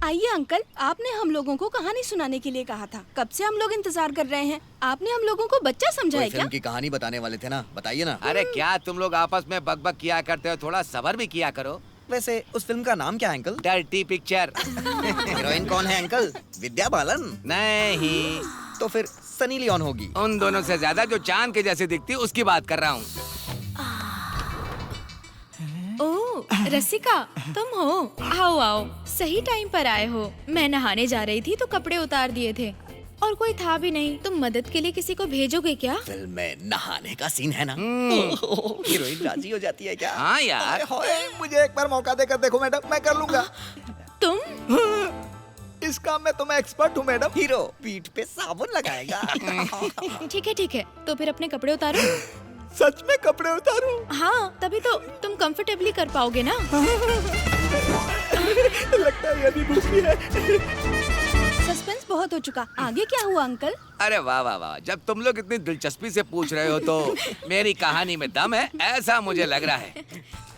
[SPEAKER 12] आइए अंकल, आपने हम लोगों को कहानी सुनाने के लिए कहा था, कब से हम लोग इंतजार कर रहे हैं। आपने हम लोगों को बच्चा समझा है क्या?
[SPEAKER 4] फिल्म की कहानी बताने वाले थे ना, बताइए ना।
[SPEAKER 3] अरे क्या तुम लोग आपस में बकबक किया करते हो, थोड़ा सब्र भी किया करो।
[SPEAKER 4] वैसे उस फिल्म का नाम क्या है अंकल?
[SPEAKER 3] Dirty picture.
[SPEAKER 4] हीरोइन कौन है अंकल? विद्या बालन?
[SPEAKER 3] नहीं।
[SPEAKER 4] तो फिर सनी लियोन होगी।
[SPEAKER 3] उन दोनों से ज्यादा जो चांद के जैसे दिखती उसकी बात कर रहा हूँ।
[SPEAKER 14] ओह रसिका, तुम हो? आओ आओ, सही टाइम पर आए हो। मैं नहाने जा रही थी तो कपड़े उतार दिए थे और कोई था भी नहीं। तुम मदद के लिए किसी को भेजोगे क्या?
[SPEAKER 4] फिल्म में नहाने का सीन है ना, हीरोइन राजी हो जाती है क्या?
[SPEAKER 3] हाँ यार।
[SPEAKER 13] मुझे एक बार मौका देकर देखो मैडम, मैं कर लूंगा।
[SPEAKER 14] तुम?
[SPEAKER 13] इस काम में तो मैं एक्सपर्ट हूँ मैडम।
[SPEAKER 4] हीरो पीठ पे साबुन लगाएगा।
[SPEAKER 14] ठीक है, तो फिर अपने कपड़े उतारो।
[SPEAKER 13] सच में कपड़े उतारूं?
[SPEAKER 14] हाँ, तभी तो तुम कंफर्टेबली कर पाओगे ना।
[SPEAKER 13] लगता है ये भी दूसरी है।
[SPEAKER 12] सस्पेंस बहुत हो चुका, आगे क्या हुआ अंकल?
[SPEAKER 3] अरे वाह वाह वाह, जब तुम लोग इतनी दिलचस्पी से पूछ रहे हो तो मेरी कहानी में दम है, ऐसा मुझे लग रहा है।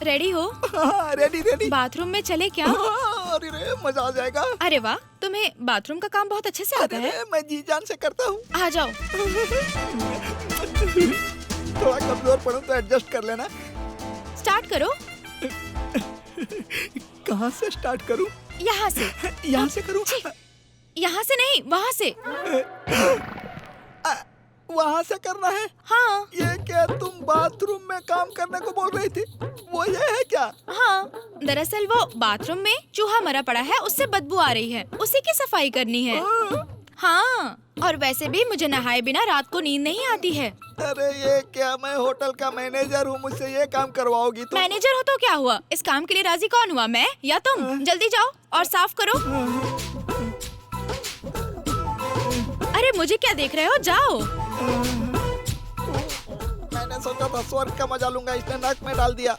[SPEAKER 14] रेडी हो?
[SPEAKER 13] रेडी।
[SPEAKER 14] बाथरूम में चले क्या?
[SPEAKER 13] अरे मजा आ जाएगा।
[SPEAKER 14] अरे वाह, तुम्हें बाथरूम का काम बहुत अच्छे से आता है।
[SPEAKER 13] मैं जी जान से करता हूँ।
[SPEAKER 14] आ जाओ।
[SPEAKER 13] थोड़ा कमजोर पड़ूं तो एडजस्ट कर लेना।
[SPEAKER 14] स्टार्ट करो।
[SPEAKER 13] कहाँ से स्टार्ट करूं?
[SPEAKER 14] यहाँ से।
[SPEAKER 13] यहाँ से करूं?
[SPEAKER 14] यहाँ से नहीं, वहाँ से।
[SPEAKER 13] वहाँ से करना है?
[SPEAKER 14] हाँ।
[SPEAKER 13] ये क्या तुम बाथरूम में काम करने को बोल रही थी? वो ये है क्या?
[SPEAKER 14] हाँ, दरअसल वो बाथरूम में चूहा मरा पड़ा है, उससे बदबू आ रही है, उसी की सफाई करनी है। हाँ, और वैसे भी मुझे नहाए बिना रात को नींद नहीं आती है।
[SPEAKER 13] अरे ये क्या, मैं होटल का मैनेजर हूँ, मुझसे ये काम करवाओगी तुम?
[SPEAKER 14] मैनेजर हो तो क्या हुआ? इस काम के लिए राजी कौन हुआ, मैं या तुम? जल्दी जाओ और साफ करो। अरे मुझे क्या देख रहे हो, जाओ।
[SPEAKER 13] मैंने सोचा था स्वर्ग का मजा लूंगा, इसने नाक में डाल दिया।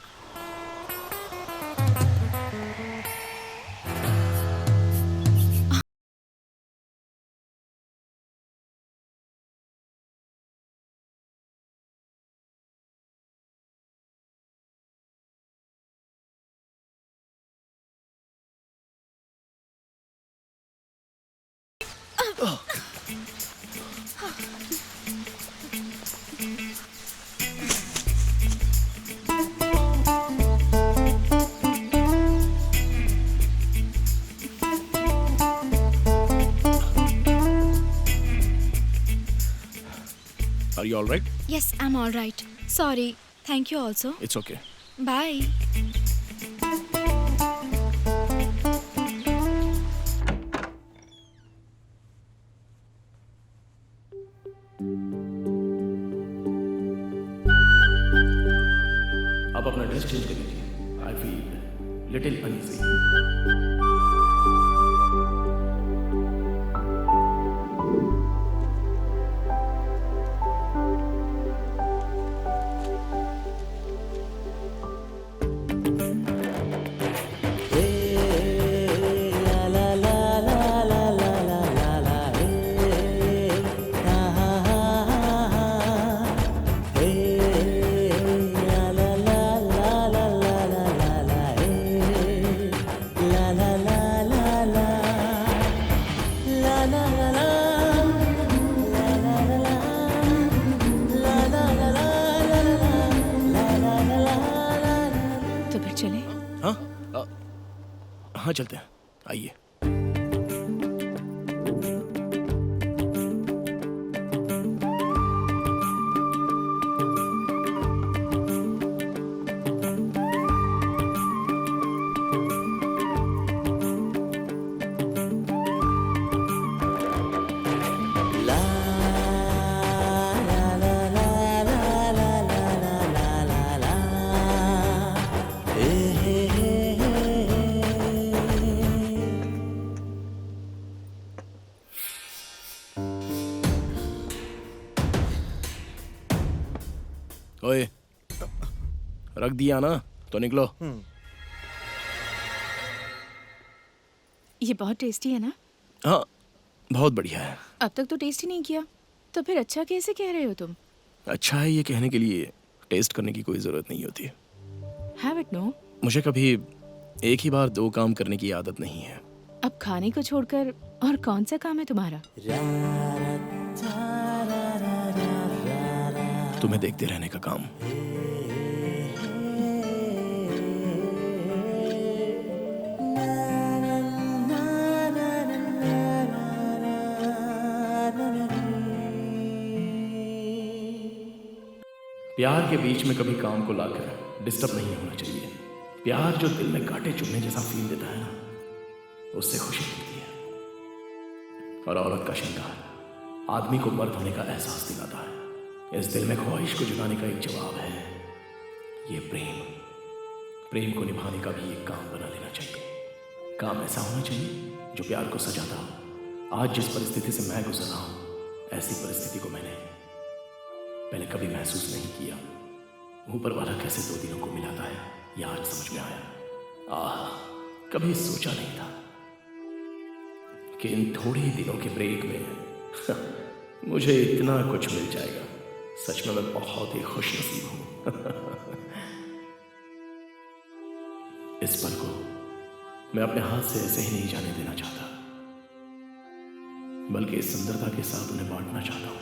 [SPEAKER 1] Are you all right?
[SPEAKER 14] Yes, I'm all right. Sorry. Thank you also.
[SPEAKER 1] It's okay.
[SPEAKER 14] Bye.
[SPEAKER 1] आप अपना ड्रेस चेंज कर लीजिए। I feel little uneasy.
[SPEAKER 2] तो फिर चले?
[SPEAKER 1] हाँ हाँ चलते हैं, आइए। ओए, रख दिया ना तो निकलो।
[SPEAKER 2] ये बहुत टेस्टी है ना?
[SPEAKER 1] हाँ, बहुत बढ़िया है।
[SPEAKER 2] अब तक तो टेस्ट ही नहीं किया, तो फिर अच्छा कैसे कह रहे हो तुम?
[SPEAKER 1] अच्छा है ये कहने के लिए टेस्ट करने की कोई जरूरत नहीं होती।
[SPEAKER 2] Have it, no?
[SPEAKER 1] मुझे कभी एक ही बार दो काम करने की आदत नहीं है।
[SPEAKER 2] अब खाने को छोड़कर और कौन सा काम है तुम्हारा?
[SPEAKER 1] तुम्हें देखते रहने का काम। प्यार के बीच में कभी काम को लाकर डिस्टर्ब नहीं होना चाहिए। प्यार जो दिल में कांटे चुभने जैसा फील देता है ना, उससे खुशी मिलती है। और औरत का श्रृंगार आदमी को मर्द होने का एहसास दिलाता है। इस दिल में ख्वाहिश को जगाने का एक जवाब है ये प्रेम। प्रेम को निभाने का भी एक काम बना लेना चाहिए। काम ऐसा होना चाहिए जो प्यार को सजाता हो। आज जिस परिस्थिति से मैं गुजर रहा हूं, ऐसी परिस्थिति को मैंने पहले कभी महसूस नहीं किया। ऊपर वाला कैसे दो दिनों को मिलाता है, यह आज समझ में आया। कभी सोचा नहीं था कि इन थोड़े ही दिनों के ब्रेक में मुझे इतना कुछ मिल जाएगा। सच में मैं बहुत ही खुशनसीब हूं। इस पल को मैं अपने हाथ से ऐसे ही नहीं जाने देना चाहता, बल्कि इस सुंदरता के साथ उन्हें बांटना चाहता हूं।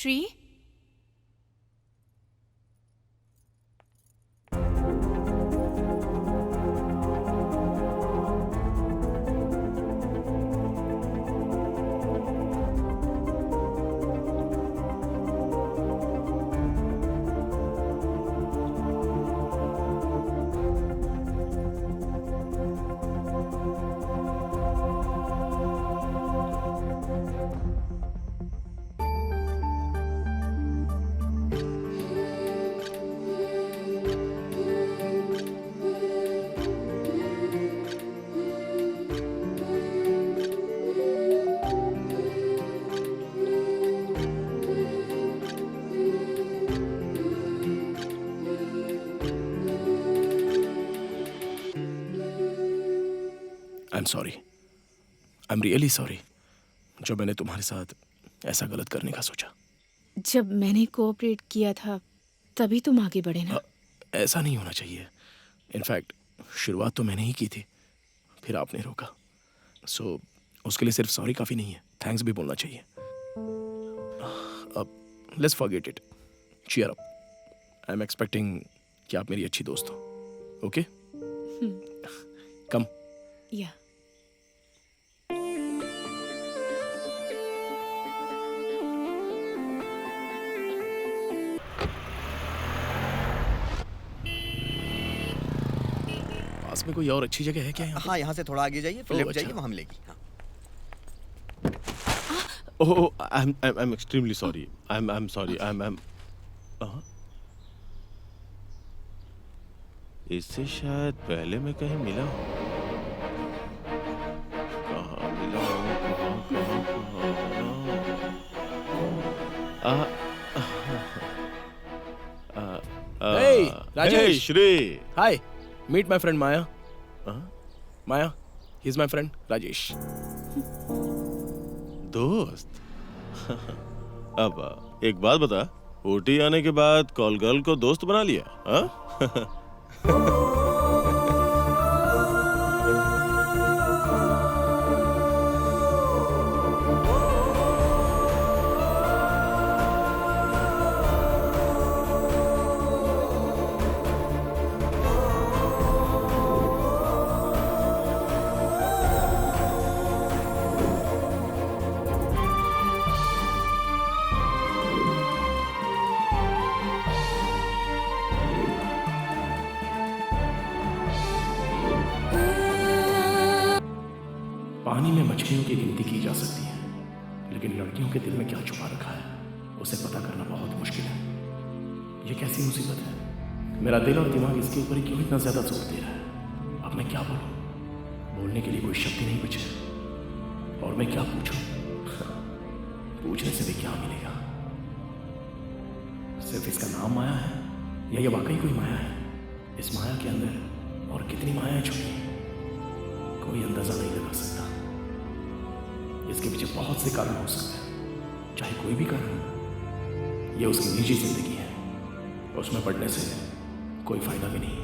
[SPEAKER 14] श्री,
[SPEAKER 1] आई am sorry, I am really sorry जो मैंने तुम्हारे साथ ऐसा गलत करने का सोचा।
[SPEAKER 2] जब मैंने कोऑपरेट किया था तभी तुम आगे बढ़े ना।
[SPEAKER 1] ऐसा नहीं होना चाहिए। इनफैक्ट शुरुआत तो मैंने ही की थी, फिर आपने रोका। सो उसके लिए सिर्फ सॉरी काफ़ी नहीं है, थैंक्स भी बोलना चाहिए। अब let's forget it, cheer up. I am expecting कि आप मेरी अच्छी दोस्त हो। Okay, come.
[SPEAKER 2] या
[SPEAKER 1] पास में कोई और अच्छी जगह है क्या यहाँ?
[SPEAKER 4] हाँ, यहाँ से थोड़ा आगे जाइए, फिर
[SPEAKER 1] ओह,
[SPEAKER 4] लेफ्ट जाइए,
[SPEAKER 1] अच्छा।
[SPEAKER 4] वहाँ मिलेगी। हाँ।
[SPEAKER 7] Oh, I'm extremely sorry. I'm sorry. I'm इससे शायद पहले मैं कहीं मिला हूँ। कहाँ मिला हूँ?
[SPEAKER 1] Hey, Rajesh.
[SPEAKER 7] Hey, Shri.
[SPEAKER 1] Hi, meet my friend Maya. Maya, he's my friend Rajesh.
[SPEAKER 7] दोस्त। अब एक बात बता, ओटी आने के बाद कॉल गर्ल को दोस्त बना लिया? हाँ?
[SPEAKER 1] पानी में मछलियों की गिनती की जा सकती है, लेकिन लड़कियों के दिल में क्या छुपा रखा है उसे पता करना बहुत मुश्किल है। ये कैसी मुसीबत है? मेरा दिल और दिमाग इसके ऊपर क्यों इतना ज्यादा जोर दे रहा है? अब मैं क्या बोलूं? बोलने के लिए कोई शब्द ही नहीं बचे। और मैं क्या पूछूं? पूछने से भी क्या मिलेगा? सिर्फ इसका नाम माया है, या ये वाकई कोई माया है? इस माया के अंदर और कितनी मायाएं छुपी हैं, कोई अंदाजा नहीं लगा सकता। इसके पीछे बहुत से कारण हो सकते हैं, चाहे कोई भी कारण हो। यह उसकी निजी जिंदगी है, उसमें पढ़ने से कोई फायदा भी नहीं।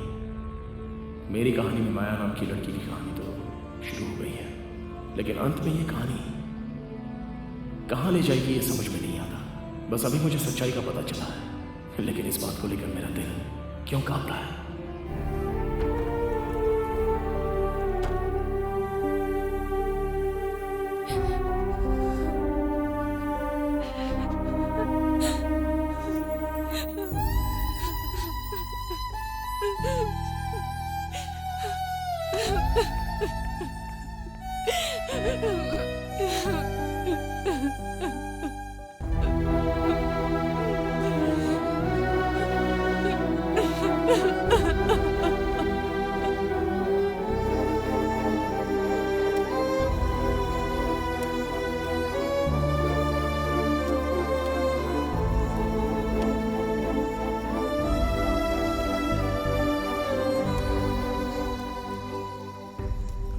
[SPEAKER 1] मेरी कहानी में माया नाम की लड़की की कहानी तो शुरू हो गई है, लेकिन अंत में ये कहानी कहाँ ले जाएगी ये समझ में नहीं आता। बस अभी मुझे सच्चाई का पता चला है, लेकिन इस बात को लेकर मेरा दिल क्यों कांप रहा है?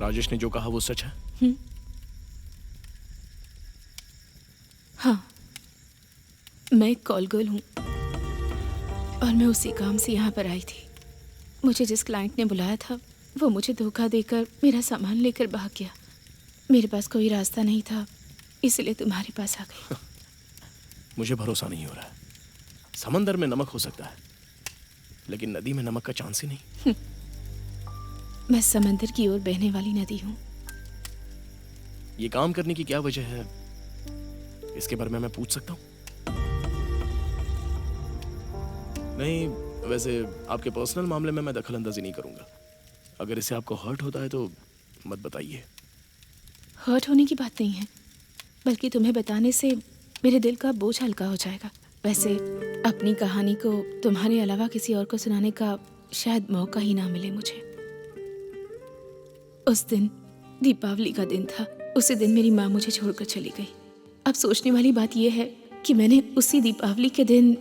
[SPEAKER 1] राजेश ने जो कहा वो सच है?
[SPEAKER 2] हाँ, मैं एक कॉल गर्ल हूँ और मैं उसी काम से यहाँ पर आई थी। मुझे जिस क्लाइंट ने बुलाया था वो मुझे धोखा देकर मेरा सामान लेकर भाग गया। मेरे पास कोई रास्ता नहीं था, इसलिए तुम्हारे पास आ गई।
[SPEAKER 1] मुझे भरोसा नहीं हो रहा है। समंदर में नमक हो सकता है, लेकिन नदी में नमक का चांस ही नहीं।
[SPEAKER 2] मैं समंदर की ओर बहने वाली नदी हूँ।
[SPEAKER 1] ये काम करने की क्या वजह है, इसके बारे में मैं पूछ सकता हूँ? नहीं, वैसे आपके पर्सनल मामले में मैं दखल अंदाजी नहीं करूंगा। अगर इससे आपको हर्ट होता है तो मत बताइए।
[SPEAKER 2] हर्ट होने की बात नहीं है, बल्कि तुम्हें बताने से मेरे दिल का बोझ हल्का हो जाएगा। वैसे अपनी कहानी को तुम्हारे अलावा किसी और को सुनाने का शायद मौका ही ना मिले मुझे। उस दिन दीपावली का दिन था। उसी दिन मेरी माँ मुझे छोड़कर चली गई। अब सोचने वाली बात यह है कि मैंने उसी दीपावली के दिन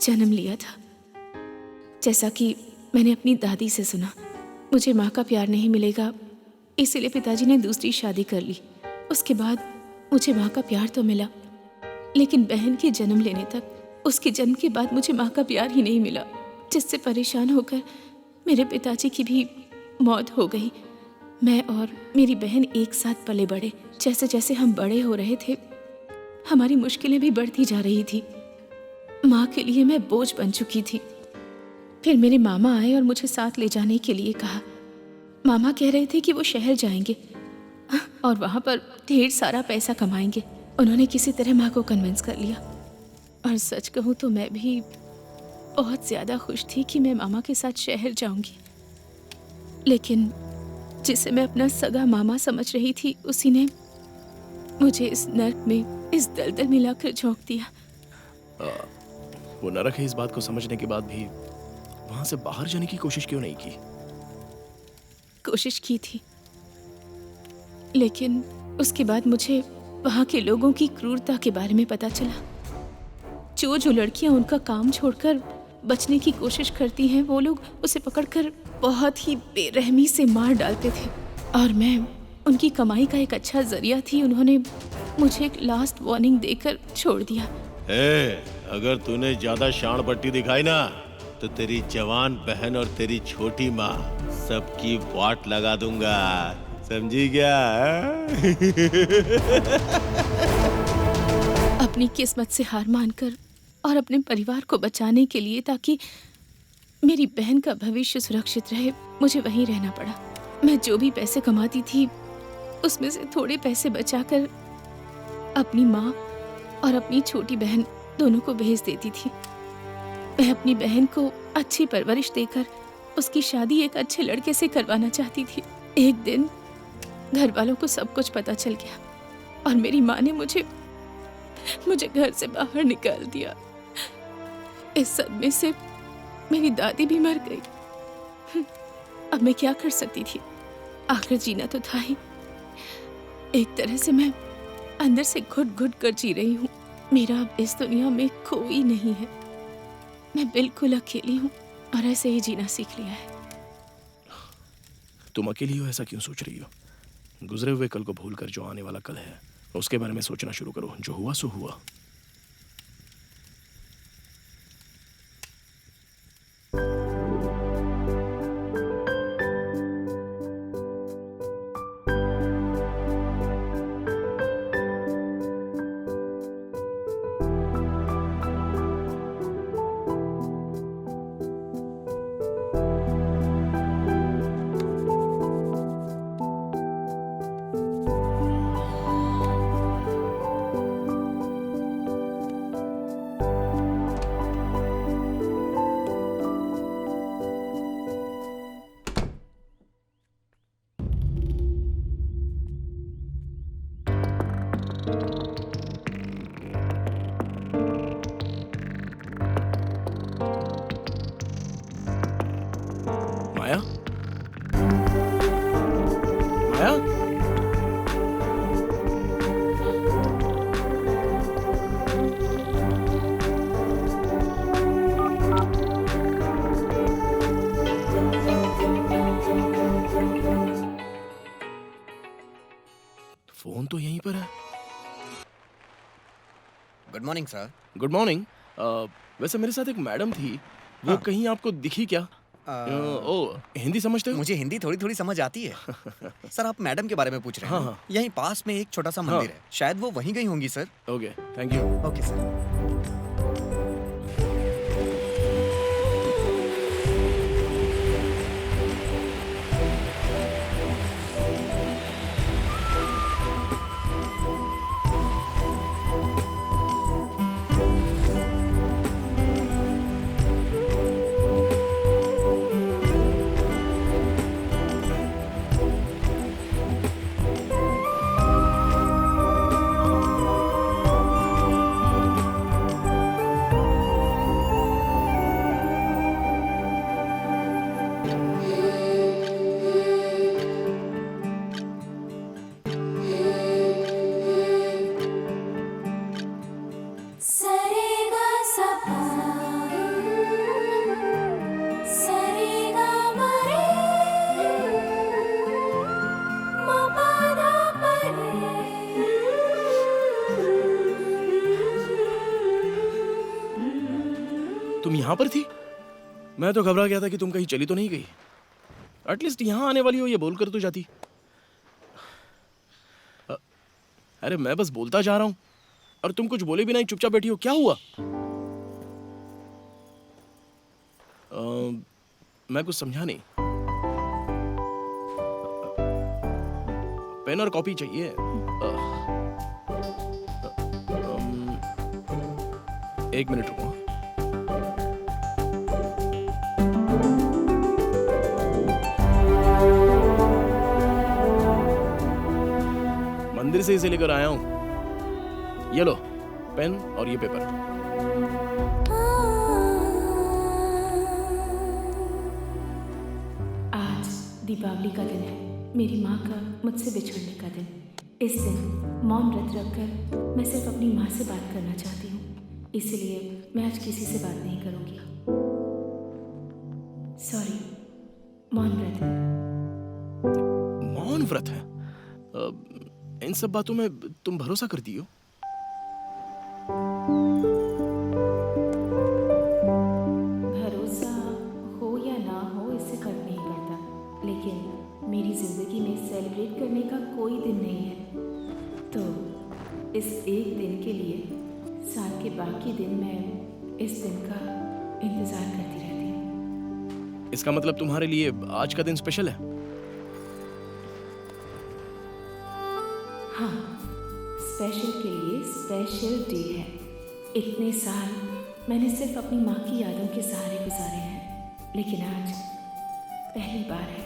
[SPEAKER 2] जन्म लिया था। जैसा कि मैंने अपनी दादी से सुना, मुझे माँ का प्यार नहीं मिलेगा, इसीलिए पिताजी ने दूसरी शादी कर ली। उसके बाद मुझे माँ का प्यार तो मिला, लेकिन बहन के जन्म लेने तक, उसके जन्म के बाद मुझे माँ का प्यार ही नहीं मिला, जिससे परेशान होकर मेरे पिताजी की भी मौत हो गई। मैं और मेरी बहन एक साथ पले बड़े। जैसे जैसे हम बड़े हो रहे थे, हमारी मुश्किलें भी बढ़ती जा रही थी। माँ के लिए मैं बोझ बन चुकी थी। फिर मेरे मामा आए और मुझे साथ ले जाने के लिए कहा। मामा कह रहे थे कि वो शहर जाएंगे और वहाँ पर ढेर सारा पैसा कमाएंगे। उन्होंने किसी तरह माँ को कन्विंस कर लिया। और सच कहूँ तो मैं भी बहुत ज़्यादा खुश थी कि मैं मामा के साथ शहर जाऊंगी। लेकिन जिसे मैं अपना सगा मामा समझ रही थी, उसी ने मुझे इस नर्क में, इस दलदल में लाकर झोंक दिया।
[SPEAKER 1] वो नरक है, इस बात को समझने के बाद भी वहां से बाहर जाने की कोशिश क्यों नहीं की?
[SPEAKER 2] कोशिश की थी, लेकिन उसके बाद मुझे वहां के लोगों की क्रूरता के बारे में पता चला। जो लड़कियां उनका काम छोड़कर बचने की कोशिश करती हैं, वो लोग उसे पकड़कर बहुत ही बेरहमी से मार डालते थे। और मैं उनकी कमाई का एक अच्छा जरिया थी। उन्होंने मुझे एक लास्ट वार्निंग देकर छोड़ दिया।
[SPEAKER 7] अगर तूने ज्यादा शान पट्टी दिखाई ना, तो तेरी जवान बहन और तेरी छोटी माँ सबकी वाट लगा दूंगा, समझी क्या?
[SPEAKER 2] अपनी किस्मत से हार मानकर और अपने परिवार को बचाने के लिए, ताकि मेरी बहन का भविष्य सुरक्षित रहे, मुझे वहीं रहना पड़ा। मैं जो भी पैसे कमाती थी, उसमें से थोड़े पैसे बचाकर अपनी माँ और अपनी छोटी बहन दोनों को भेज देती थी। मैं अपनी बहन को अच्छी परवरिश देकर उसकी शादी एक अच्छे लड़के से करवाना चाहती थी। एक दिन घर वालों को सब कुछ पता चल गया और मेरी माँ ने मुझे घर से बाहर निकाल दिया। इस सदमे से मेरी दादी भी मर गई। अब मैं क्या कर सकती थी? आखिर जीना तो था ही। एक तरह से मैं अंदर से घुट घुट कर जी रही हूँ। मेरा अब इस दुनिया में कोई नहीं है। मैं बिल्कुल अकेली हूँ और ऐसे ही जीना सीख लिया है।
[SPEAKER 1] तुम अकेली हो, ऐसा क्यों सोच रही हो? गुजरे हुए कल को भूलकर जो आने वाला कल है, उसके बारे में सोचना शुरू करो। जो हुआ सो हुआ। माया? माया? फोन तो यहीं पर है।
[SPEAKER 4] Good morning sir.
[SPEAKER 1] Good morning. वैसे मेरे साथ एक मैडम थी, वो कहीं आपको दिखी क्या? हिंदी समझते हो?
[SPEAKER 4] मुझे हिंदी थोड़ी थोड़ी समझ आती है। सर, आप मैडम के बारे में पूछ रहे हैं?
[SPEAKER 1] हाँ।
[SPEAKER 4] यहीं पास में एक छोटा सा मंदिर है, शायद वो वहीं गई होंगी sir.
[SPEAKER 1] Okay, thank you.
[SPEAKER 4] Okay sir.
[SPEAKER 1] तुम यहाँ पर थी? मैं तो घबरा गया था कि तुम कहीं चली तो नहीं गई। एटलीस्ट यहाँ आने वाली हो ये बोलकर तो जाती। अरे मैं बस बोलता जा रहा हूँ और तुम कुछ बोले भी नहीं, चुपचाप बैठी हो। क्या हुआ? मैं कुछ समझा नहीं। पेन और कॉपी चाहिए? एक मिनट रुको। मंदिर से इसे लेकर आया हूं। ये लो पेन और ये पेपर।
[SPEAKER 2] आज दीपावली का दिन है, मेरी माँ का मुझसे बिछड़ने का दिन। इस दिन मौन व्रत रखकर मैं सिर्फ अपनी माँ से बात करना चाहती हूँ, इसलिए मैं आज किसी से बात नहीं करूँगी। सॉरी, मौन व्रत।
[SPEAKER 1] मौन व्रत है? इन सब बातों में तुम भरोसा करती हो?
[SPEAKER 2] भरोसा हो या ना हो इससे फर्क नहीं पड़ता, लेकिन मेरी जिंदगी में सेलिब्रेट करने का कोई दिन नहीं है, तो इस एक दिन के लिए साल के बाकी दिन मैं इस दिन का इंतजार करती रहती हूँ।
[SPEAKER 1] इसका मतलब तुम्हारे लिए आज का दिन स्पेशल है?
[SPEAKER 2] हाँ, स्पेशल के लिए स्पेशल डे है। इतने साल मैंने सिर्फ अपनी माँ की यादों के सहारे गुजारे हैं, लेकिन आज पहली बार है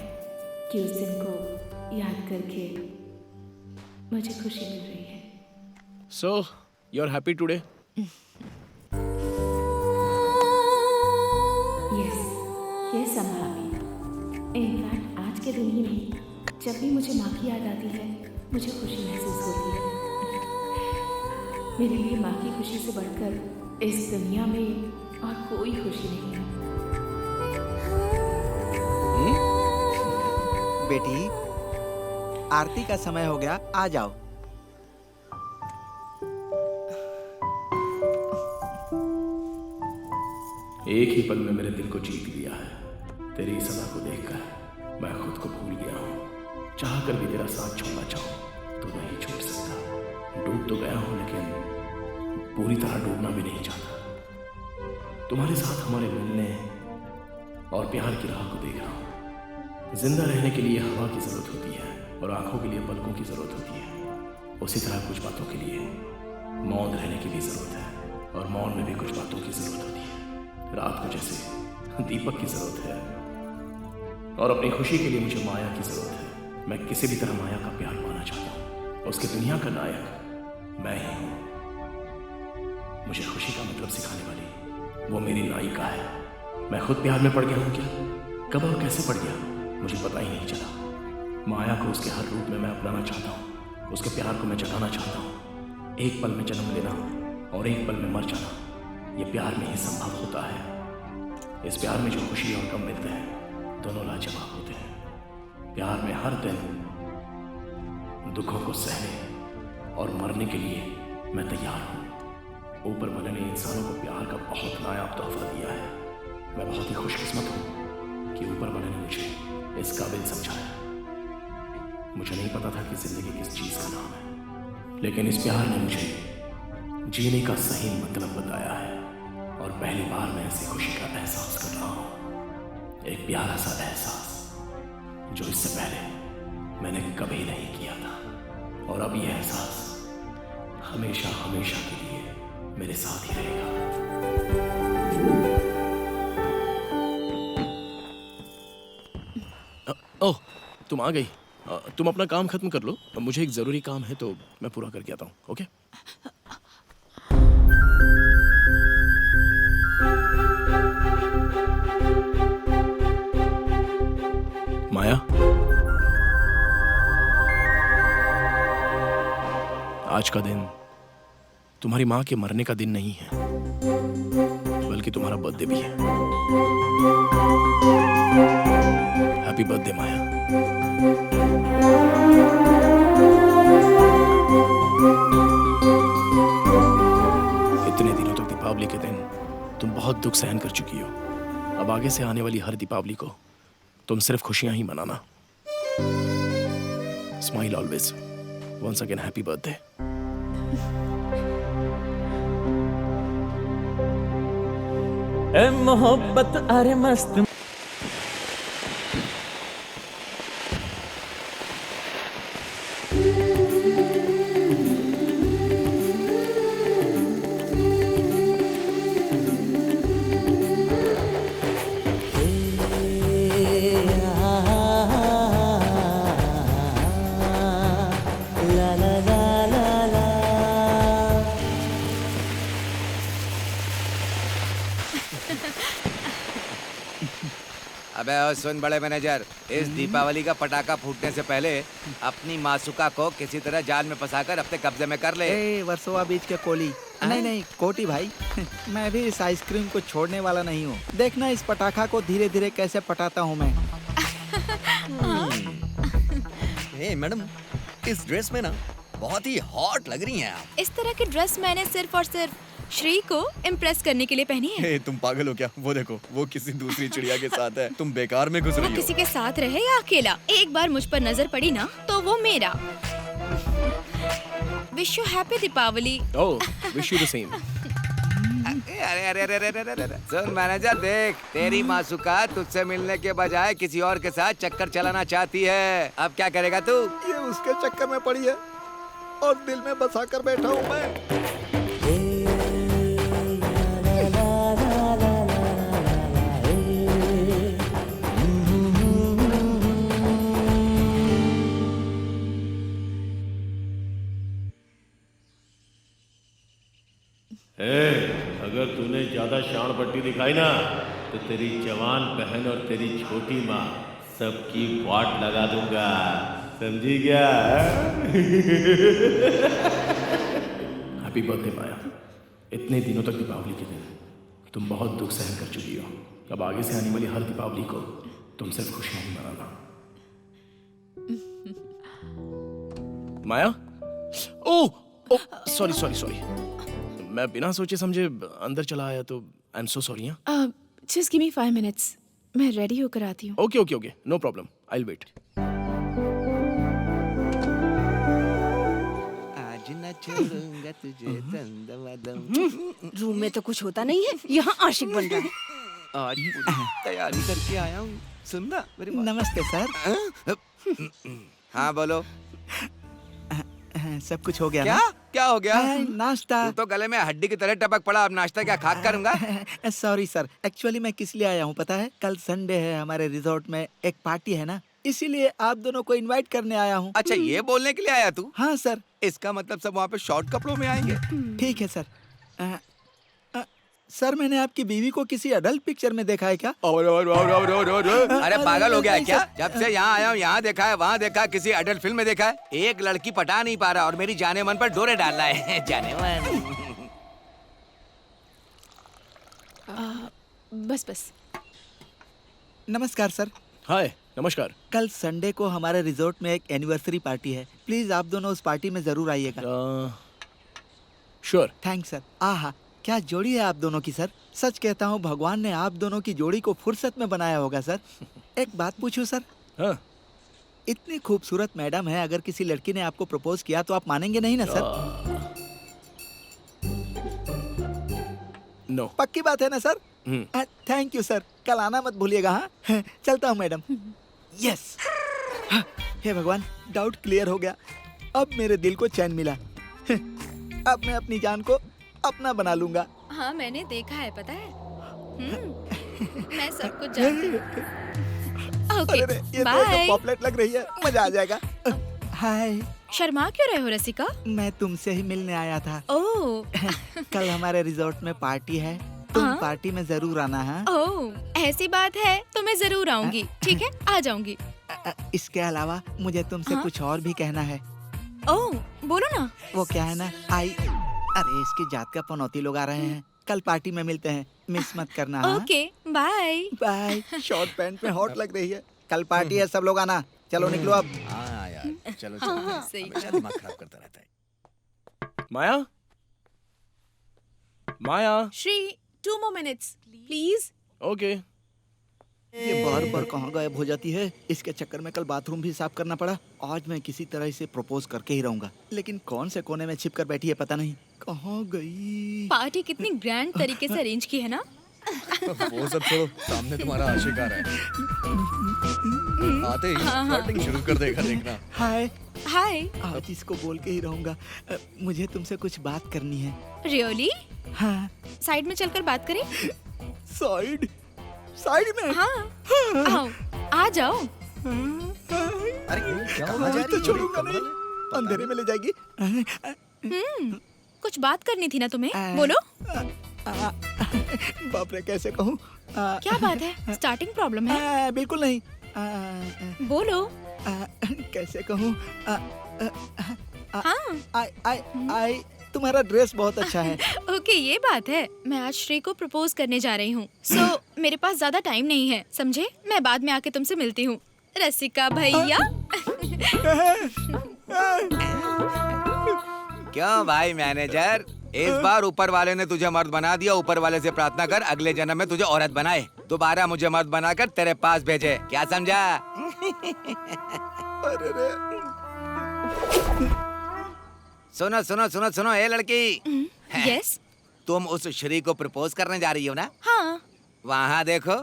[SPEAKER 2] कि उस दिन को याद करके मुझे खुशी मिल रही है।
[SPEAKER 1] So, you're happy today?
[SPEAKER 2] Yes, I'm happy. In fact आज के दिन ही नहीं, जब भी मुझे माँ की याद आती है मुझे खुशी महसूस होती है। मेरे लिए माँ की खुशी से बढ़कर इस दुनिया में और कोई खुशी नहीं है।
[SPEAKER 13] बेटी, आरती का समय हो गया, आ जाओ।
[SPEAKER 1] एक ही पल में मेरे दिल को जीत लिया है। तेरी इस अदा को देखकर मैं खुद को भूल गया हूँ। चाह कर भी तेरा साथ छोड़ना चाहूँ तो नहीं छोड़ सकता। डूब तो गया हूँ लेकिन पूरी तरह डूबना भी नहीं चाहता। तुम्हारे साथ हमारे मिलने और प्यार की राह को देख रहा हूँ। जिंदा रहने के लिए हवा की जरूरत होती है और आंखों के लिए पलकों की जरूरत होती है। उसी तरह कुछ बातों के लिए मौन रहने की भी जरूरत है और मौन में भी कुछ बातों की जरूरत होती है। रात को जैसे दीपक की जरूरत है और अपनी खुशी के लिए मुझे माया की जरूरत है। मैं किसी भी तरह माया का प्यार पाना चाहता हूँ। उसके दुनिया का नायक मैं ही हूँ। मुझे खुशी का मतलब सिखाने वाली वो मेरी नायिका है। मैं खुद प्यार में पड़ गया हूँ क्या? कब और कैसे पड़ गया मुझे पता ही नहीं चला। माया को उसके हर रूप में मैं अपनाना चाहता हूँ। उसके प्यार को मैं जगाना चाहता हूँ। एक पल में जन्म लेना और एक पल में मर जाना, ये प्यार में ही संभव होता है। इस प्यार में जो खुशी और गम मिलते हैं दोनों लाजवाब होते हैं। प्यार में हर दिन दुखों को सहने और मरने के लिए मैं तैयार हूँ। ऊपर वाले ने इंसानों को प्यार का बहुत नायाब तोहफा दिया है। मैं बहुत ही खुशकिस्मत हूँ कि ऊपर वाले ने मुझे इस काबिल समझा है। मुझे नहीं पता था कि जिंदगी किस चीज का नाम है, लेकिन इस प्यार ने मुझे जीने का सही मतलब बताया है और पहली बार मैं ऐसी खुशी का एहसास कर रहा हूँ। एक प्यारा सा एहसास जो इससे पहले मैंने कभी नहीं किया था और अब यह एहसास हमेशा हमेशा के लिए मेरे साथ ही रहेगा। ओह, तुम आ गई। तुम अपना काम खत्म कर लो, मुझे एक जरूरी काम है तो मैं पूरा करके आता हूँ। ओके? माया, आज का दिन तुम्हारी माँ के मरने का दिन नहीं है, बल्कि तुम्हारा बर्थडे भी है। हैप्पी बर्थडे माया। इतने दिनों तक दीपावली के दिन तुम बहुत दुख सहन कर चुकी हो। अब आगे से आने वाली हर दीपावली को तुम सिर्फ खुशियां ही मनाना। Smile always. Once again happy birthday.
[SPEAKER 15] ए मोहब्बत अरे मस्त
[SPEAKER 3] अबे और सुन बड़े मैनेजर, इस दीपावली का पटाखा फूटने से पहले अपनी मासूका को किसी तरह जाल में फंसाकर अपने कब्जे में कर ले।
[SPEAKER 13] ए वर्सोवा बीच के कोली। नहीं नहीं कोटी भाई मैं भी इस आइसक्रीम को छोड़ने वाला नहीं हूँ। देखना इस पटाखा को धीरे धीरे कैसे पटाता हूँ मैं।
[SPEAKER 4] हे मैडम, इस ड्रेस में ना बहुत ही हॉट लग रही हैं आप।
[SPEAKER 14] इस तरह की ड्रेस मैंने सिर्फ और सिर्फ श्री को इम्प्रेस करने के लिए पहनी है।
[SPEAKER 4] हे, तुम पागल हो क्या? वो देखो, वो किसी दूसरी चिड़िया के साथ है। तुम बेकार में घुस
[SPEAKER 14] वो
[SPEAKER 4] रही हो।
[SPEAKER 14] किसी के साथ रहे या अकेला, एक बार मुझ पर नजर पड़ी ना तो वो मेरा। Wish you happy Deepavali.
[SPEAKER 1] Oh, wish you the same.
[SPEAKER 3] अरे अरे अरे अरे अरे अरे सुन मैनेजर, देख तेरी मासूका तुझसे मिलने के बजाय किसी और के साथ चक्कर चलाना चाहती है। अब क्या करेगा तू?
[SPEAKER 13] ये उसके चक्कर में पड़ी है और दिल में बसा कर बैठा हूँ मैं।
[SPEAKER 7] अगर तूने ज्यादा शान पट्टी दिखाई ना तो तेरी जवान बहन और तेरी छोटी माँ सबकी वाट लगा दूंगा, समझी क्या?
[SPEAKER 1] हैप्पी बर्थडे माया। इतने दिनों तक दीपावली के दिन तुम बहुत दुख सहन कर चुकी हो। अब आगे से आने वाली हर दीपावली को तुम सिर्फ खुशियां ही मनाना। Maya, oh sorry sorry sorry, मैं बिना सोचे समझे अंदर चला आया तो I am so sorry.
[SPEAKER 2] Just give me 5 minutes, मैं रेडी होकर आती हूँ।
[SPEAKER 1] Okay okay okay, no problem, I will wait.
[SPEAKER 3] आज न छोड़ूंगा तुझे दम।
[SPEAKER 12] रूम में तो कुछ होता नहीं है, यहाँ आशिक बन रहा है।
[SPEAKER 3] आज पूरी तैयारी करके आया हूँ। सुनना मेरी बात।
[SPEAKER 13] नमस्ते सर।
[SPEAKER 3] हाँ बोलो।
[SPEAKER 13] सब कुछ हो गया
[SPEAKER 3] क्या?
[SPEAKER 13] ना?
[SPEAKER 3] क्या हो गया?
[SPEAKER 13] नाश्ता।
[SPEAKER 3] तू तो गले में हड्डी की तरह टपक पड़ा। अब नाश्ता क्या खाक करूंगा?
[SPEAKER 13] सॉरी सर, एक्चुअली मैं किस लिए आया हूँ पता है? कल संडे है, हमारे रिजॉर्ट में एक पार्टी है ना, इसीलिए आप दोनों को इनवाइट करने आया हूँ।
[SPEAKER 3] अच्छा, ये बोलने के लिए आया तू?
[SPEAKER 13] हाँ सर।
[SPEAKER 3] इसका मतलब सब वहाँ पे शॉर्ट कपड़ों में आएंगे?
[SPEAKER 13] ठीक है सर। सर मैंने आपकी बीवी को किसी अडल्ट पिक्चर में देखा है क्या?
[SPEAKER 3] अरे पागल हो गया है क्या? जब से यहाँ आया हूँ यहाँ देखा है, वहाँ देखा, किसी अडल्ट फिल्म में देखा है। एक लड़की पटा नहीं पा रहा और मेरी जाने मन पर डोरे डाल रहा है। जाने मन।
[SPEAKER 2] बस बस।
[SPEAKER 13] नमस्कार सर।
[SPEAKER 1] हाय, नमस्कार।
[SPEAKER 13] कल संडे को हमारे रिजॉर्ट में एक एनिवर्सरी पार्टी है, प्लीज आप दोनों उस पार्टी में जरूर आइएगा।
[SPEAKER 1] श्योर।
[SPEAKER 13] Thanks sir. आहा, क्या जोड़ी है आप दोनों की सर। सच कहता हूँ भगवान ने आप दोनों की जोड़ी को फुर्सत में बनाया होगा सर। एक बात पूछूं सर?
[SPEAKER 1] हाँ।
[SPEAKER 13] इतनी खूबसूरत मैडम है, अगर किसी लड़की ने आपको प्रपोज किया तो आप मानेंगे नहीं ना सर?
[SPEAKER 1] नो।
[SPEAKER 13] पक्की बात है ना सर? थैंक यू सर, कल आना मत भूलिएगा। हाँ चलता हूँ मैडम। यस। हे भगवान, डाउट क्लियर हो गया। अब मेरे दिल को चैन मिला। अब मैं अपनी जान को अपना बना लूंगा।
[SPEAKER 14] हाँ मैंने देखा है, पता है। मैं सब कुछ जानती हूँ। Okay, bye.
[SPEAKER 13] पॉपलेट लग रही है, मजा आ जाएगा। हाय।
[SPEAKER 14] शर्मा क्यों रहे हो रसिका?
[SPEAKER 13] मैं तुमसे ही मिलने आया था।
[SPEAKER 14] ओह।
[SPEAKER 13] कल हमारे रिजॉर्ट में पार्टी है, तुम
[SPEAKER 14] हाँ?
[SPEAKER 13] पार्टी में जरूर आना है।
[SPEAKER 14] ओह, ऐसी बात है तो मैं जरूर आऊंगी। ठीक है, आ जाऊंगी।
[SPEAKER 13] इसके अलावा मुझे तुमसे
[SPEAKER 14] हाँ?
[SPEAKER 13] कुछ और भी कहना है।
[SPEAKER 14] ओह, बोलो ना।
[SPEAKER 13] वो क्या है ना, अरे इसकी जात का पनौती लोग आ रहे हैं। कल पार्टी में मिलते हैं, मिस मत करना।
[SPEAKER 14] Okay, bye.
[SPEAKER 13] Bye. Short pant में हॉट लग रही है। कल पार्टी है, सब लोग आना। चलो निकलो अब।
[SPEAKER 4] हाँ यार, चलो
[SPEAKER 14] हाँ, सही।
[SPEAKER 4] हमेशा दिमाग खराब करता रहता है।
[SPEAKER 1] Maya, Maya.
[SPEAKER 14] Shri, 2 more minutes, please.
[SPEAKER 1] Okay
[SPEAKER 13] ये बार बार कहाँ गायब हो जाती है। इसके चक्कर में कल बाथरूम भी साफ करना पड़ा। आज मैं किसी तरह इसे प्रपोज करके ही रहूंगा, लेकिन कौन से कोने में छिप कर बैठी है पता नहीं। कहाँ गई?
[SPEAKER 14] पार्टी कितनी ग्रैंड तरीके से अरेंज की है ना?
[SPEAKER 4] वो सब छोड़ो, सामने तुम्हारा आशिक आ रहा है। आते ही फ्लर्टिंग शुरू कर देगा, देखना।
[SPEAKER 13] हाय
[SPEAKER 14] हाय।
[SPEAKER 13] आज इसको बोल के ही रहूंगा। मुझे तुमसे कुछ बात करनी है।
[SPEAKER 14] रियली?
[SPEAKER 13] हाँ।
[SPEAKER 14] साइड में चलकर बात करें?
[SPEAKER 13] साइड में?
[SPEAKER 14] हाँ। आओ, आ जाओ।
[SPEAKER 4] अरे क्या हो
[SPEAKER 13] आज तो छोड़ूंगा नहीं, अंधेरे में ले जाएगी।
[SPEAKER 14] कुछ बात करनी थी ना तुम्हें, बोलो।
[SPEAKER 13] बाप रे, कैसे कहूँ?
[SPEAKER 14] क्या बात है? स्टार्टिंग प्रॉब्लम है?
[SPEAKER 13] बिल्कुल नहीं।
[SPEAKER 14] बोलो।
[SPEAKER 13] कैसे कहूँ?
[SPEAKER 14] हाँ।
[SPEAKER 13] तुम्हारा ड्रेस बहुत अच्छा है।
[SPEAKER 14] ओके, ये बात है। मैं आज श्री को प्रपोज करने जा रही हूँ, सो मेरे पास ज्यादा टाइम नहीं है, समझे? मैं बाद में आके तुमसे मिलती हूँ। रसिका भैया।
[SPEAKER 3] क्यों भाई मैनेजर, इस बार ऊपर वाले ने तुझे मर्द बना दिया। ऊपर वाले से प्रार्थना कर अगले जन्म में तुझे औरत बनाए, दोबारा मुझे मर्द बनाकर तेरे पास भेजे। क्या समझा? सुनो सुनो सुनो सुनो, ए लड़की।
[SPEAKER 14] यस।
[SPEAKER 3] तुम उस श्री को प्रपोज करने जा रही हो ना?
[SPEAKER 14] हाँ।
[SPEAKER 3] वहाँ देखो।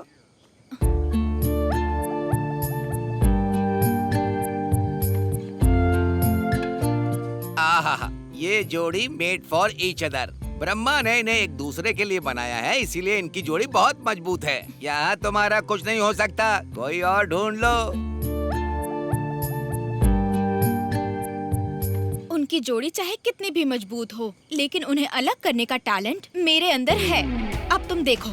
[SPEAKER 3] आहा, ये जोड़ी made for each other. Brahma ने इन्हें एक दूसरे के लिए बनाया है, इसीलिए इनकी जोड़ी बहुत मजबूत है। यहाँ तुम्हारा कुछ नहीं हो सकता, कोई और ढूंढ लो।
[SPEAKER 14] उनकी जोड़ी चाहे कितनी भी मजबूत हो, लेकिन उन्हें अलग करने का टैलेंट मेरे अंदर है। अब तुम देखो।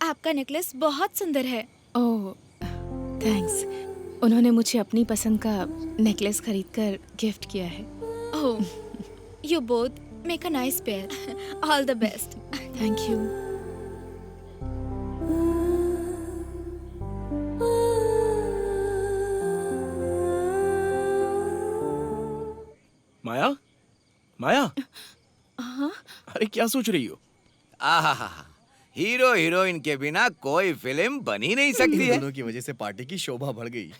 [SPEAKER 14] आपका नेकलेस बहुत सुंदर है।
[SPEAKER 2] ओह, थैंक्स। उन्होंने मुझे अपनी पसंद का नेकलेस खरीदकर गिफ्ट किया है।
[SPEAKER 14] Oh, you both make a nice pair. All the best.
[SPEAKER 2] Thank you.
[SPEAKER 1] Maya, Maya.
[SPEAKER 2] हाँ?
[SPEAKER 1] अरे क्या सोच रही हो?
[SPEAKER 3] आहा, हीरो हीरोइन के बिना कोई फिल्म बन ही नहीं सकती है।
[SPEAKER 4] दोनों की वजह से पार्टी की शोभा बढ़ गई।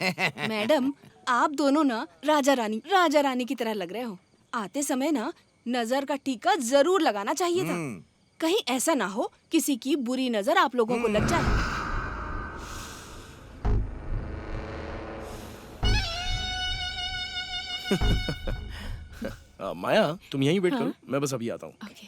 [SPEAKER 12] मैडम, आप दोनों ना राजा रानी की तरह लग रहे हो। आते समय ना नजर का टीका जरूर लगाना चाहिए था। कहीं ऐसा ना हो किसी की बुरी नजर आप लोगों को लग जाए।
[SPEAKER 1] माया, तुम यहीं वेट
[SPEAKER 2] हाँ?
[SPEAKER 1] करो, मैं बस अभी आता हूँ।
[SPEAKER 2] ओके।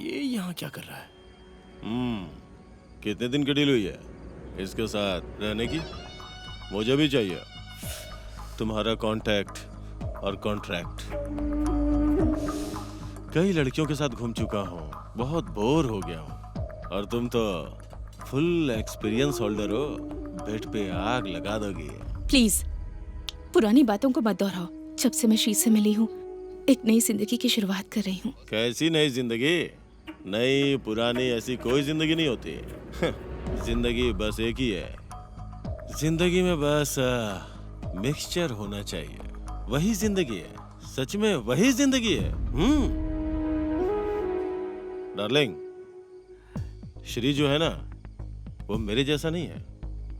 [SPEAKER 1] ये यहाँ क्या कर रहा है?
[SPEAKER 7] कितने दिन की डील हुई है इसके साथ रहने की? मुझे भी चाहिए तुम्हारा कांटेक्ट और कॉन्ट्रैक्ट। कई लड़कियों के साथ घूम चुका हूँ, बहुत बोर हो गया हूँ, और तुम तो फुल एक्सपीरियंस होल्डर हो, बेड पे आग लगा दोगी।
[SPEAKER 2] प्लीज पुरानी बातों को मत दोहराओ। जब से मैं श्री से मिली हूँ, एक नई जिंदगी की शुरुआत कर रही हूँ।
[SPEAKER 7] कैसी नई जिंदगी? नई पुरानी ऐसी कोई जिंदगी नहीं होती। जिंदगी बस एक ही है। जिंदगी में बस मिक्सचर होना चाहिए, वही जिंदगी है। सच में वही जिंदगी है। डार्लिंग, श्री जो है ना, वो मेरे जैसा नहीं है।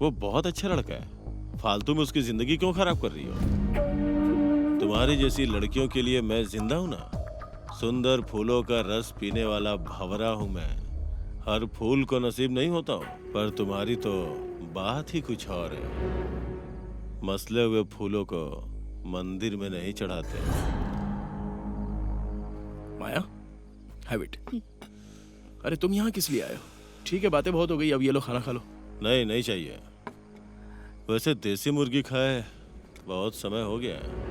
[SPEAKER 7] वो बहुत अच्छा लड़का है। फालतू में उसकी जिंदगी क्यों खराब कर रही हो? तुम्हारी जैसी लड़कियों के लिए मैं जिंदा हूं ना। सुंदर फूलों का रस पीने वाला भंवरा हूं मैं। हर फूल को नसीब नहीं होता हूं, पर तुम्हारी तो बात ही कुछ और है। मसले हुए फूलों को मंदिर में नहीं चढ़ाते।
[SPEAKER 1] माया, हैव इट। अरे तुम यहाँ किस लिए आए हो? ठीक है, बातें बहुत हो गई, अब ये लो खाना खा लो।
[SPEAKER 7] नहीं, नहीं चाहिए। वैसे देसी मुर्गी खाए बहुत समय हो गया है।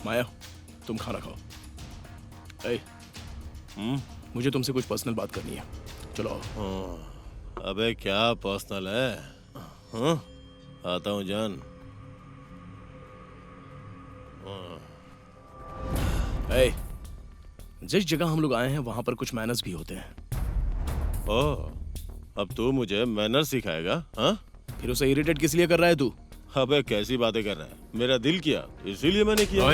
[SPEAKER 1] माया, तुम खाना खाओ। ए, मुझे तुमसे कुछ पर्सनल बात करनी है। चलो आओ।
[SPEAKER 7] अबे क्या पर्सनल है? हाँ? आता हूँ जान।
[SPEAKER 1] ए, जिस जगह हम लोग आए हैं वहां पर कुछ मैनर्स भी होते हैं।
[SPEAKER 7] ओह, अब तू मुझे मैनर सिखाएगा? हाँ?
[SPEAKER 1] फिर उसे इरिटेट किस लिए कर रहा है तू?
[SPEAKER 7] अबे कैसी बातें कर रहा है? मेरा दिल किया, इसीलिए मैंने किया।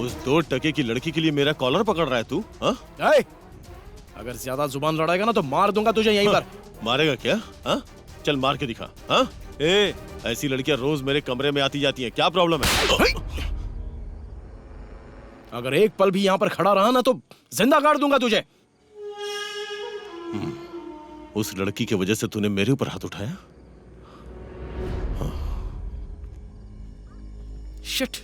[SPEAKER 7] उस 2 टके की लड़की के लिए मेरा कॉलर पकड़ रहा है तू? हाँ?
[SPEAKER 1] अगर ज्यादा जुबान लड़ाएगा ना तो मार दूंगा तुझे यहीं पर।
[SPEAKER 7] मारेगा क्या? हाँ? चल मार के दिखा। हाँ? ए, ऐसी लड़कियां रोज मेरे कमरे में आती जाती हैं, क्या प्रॉब्लम है?
[SPEAKER 1] अगर एक पल भी यहाँ पर खड़ा रहा ना तो जिंदा गाड़ दूंगा तुझे।
[SPEAKER 7] उस लड़की की वजह से तूने मेरे ऊपर हाथ उठाया?
[SPEAKER 1] शिट।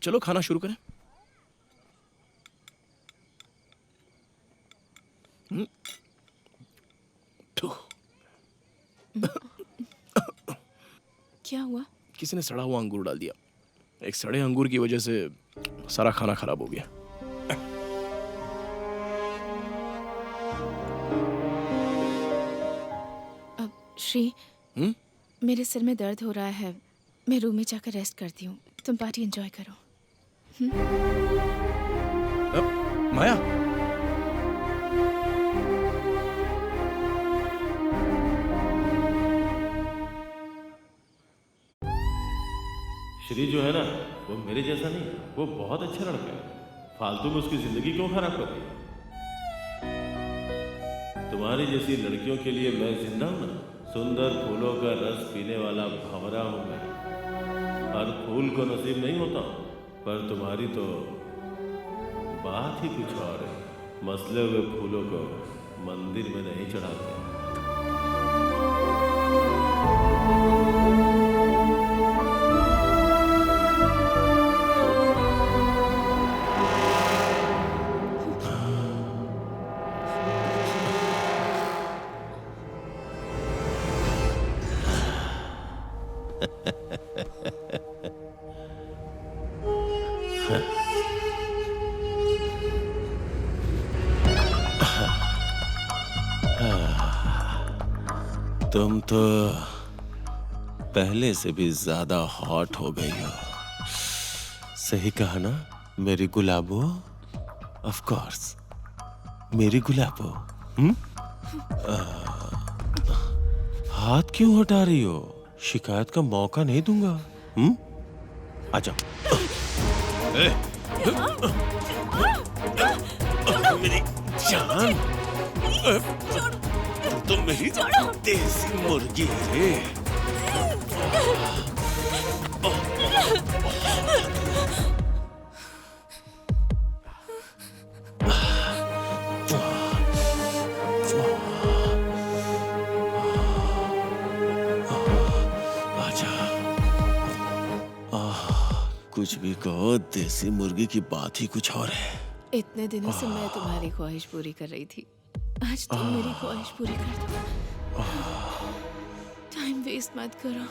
[SPEAKER 1] चलो खाना शुरू करें।
[SPEAKER 2] क्या हुआ?
[SPEAKER 1] किसी ने सड़ा हुआ अंगूर डाल दिया। एक सड़े अंगूर की वजह से सारा खाना खराब हो गया।
[SPEAKER 2] अब श्री, मेरे सिर में दर्द हो रहा है, मैं रूम में जाकर रेस्ट करती हूँ, तुम पार्टी एंजॉय करो।
[SPEAKER 1] माया,
[SPEAKER 7] श्री जो है ना, वो मेरे जैसा नहीं, वो बहुत अच्छा लड़का है। फालतू में उसकी जिंदगी क्यों खराब कर रही? तुम्हारी जैसी लड़कियों के लिए मैं जिंदा हूं ना। सुंदर फूलों का रस पीने वाला भंवरा हूं मैं। हर फूल को नसीब नहीं होता, पर तुम्हारी तो बात ही कुछ और है। मसले हुए फूलों को मंदिर में नहीं चढ़ाते। तुम तो पहले से भी ज्यादा हॉट हो गई हो। सही कहा ना मेरी गुलाबो? ऑफ कोर्स मेरी गुलाबो। हाथ क्यों हटा रही हो? शिकायत का मौका नहीं दूंगा। आजा। मेरी जान, तुम मेरी देसी मुर्गी है। कुछ भी कहो, देसी मुर्गी की बात ही कुछ और है।
[SPEAKER 2] इतने दिनों से मैं तुम्हारी ख्वाहिश पूरी कर रही थी, आज तुम मेरी ख्वाहिश पूरी कर दो। टाइम वेस्ट मत करो।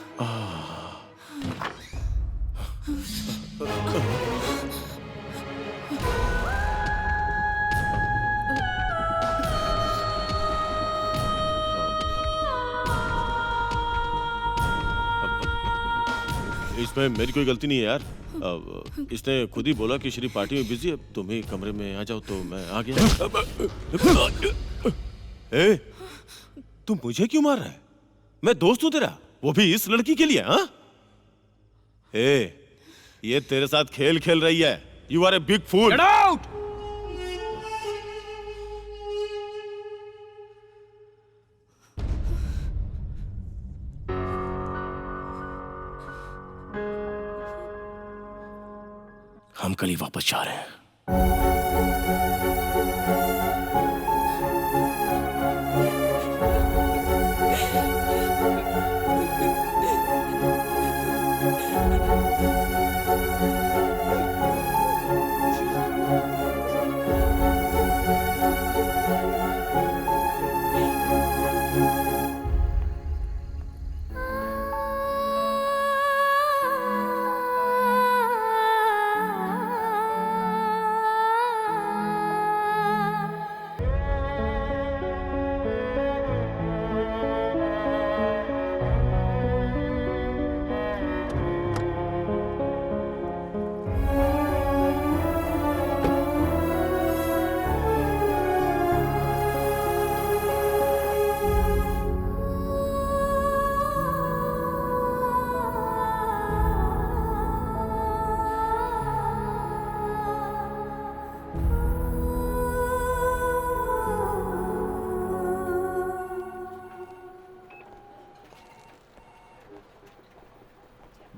[SPEAKER 7] इसमें मेरी कोई गलती नहीं है यार। इसने खुद ही बोला कि श्री पार्टी में बिजी है, तुम ही कमरे में आ जाओ, तो मैं आ गया। ए, तू मुझे क्यों मार रहा है? मैं दोस्त हूं तेरा, वो भी इस लड़की के लिए। हाँ? ए, ये तेरे साथ खेल खेल रही है। You are a big fool.
[SPEAKER 1] Get out! हम कल ही वापस जा रहे हैं।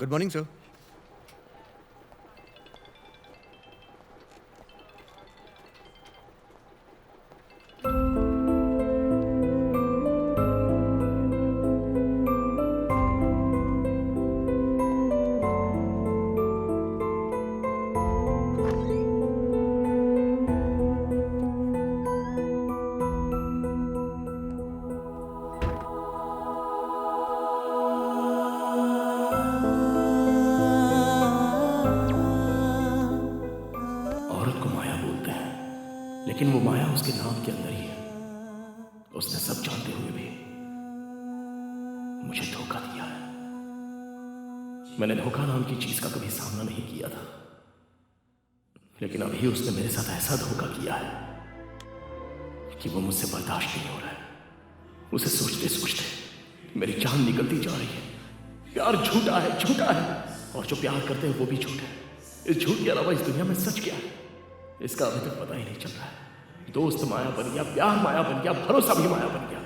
[SPEAKER 4] Good morning sir.
[SPEAKER 1] औरत को माया बोलते हैं, लेकिन वो माया उसके नाम के अंदर ही है। उसने सब जानते हुए भी मुझे धोखा दिया है। मैंने धोखा नाम की चीज का कभी सामना नहीं किया था, लेकिन अभी उसने मेरे साथ ऐसा धोखा किया है कि वो मुझसे बर्दाश्त नहीं हो रहा है। उसे सोचते सोचते मेरी जान निकलती जा रही है। प्यार झूठा है, झूठा है, और जो प्यार करते हैं वो भी झूठ है। इस झूठ के अलावा इस दुनिया में सच क्या है, इसका अभी तक पता ही नहीं चल रहा है। दोस्त माया बन गया, प्यार माया बन गया, भरोसा भी माया बन गया,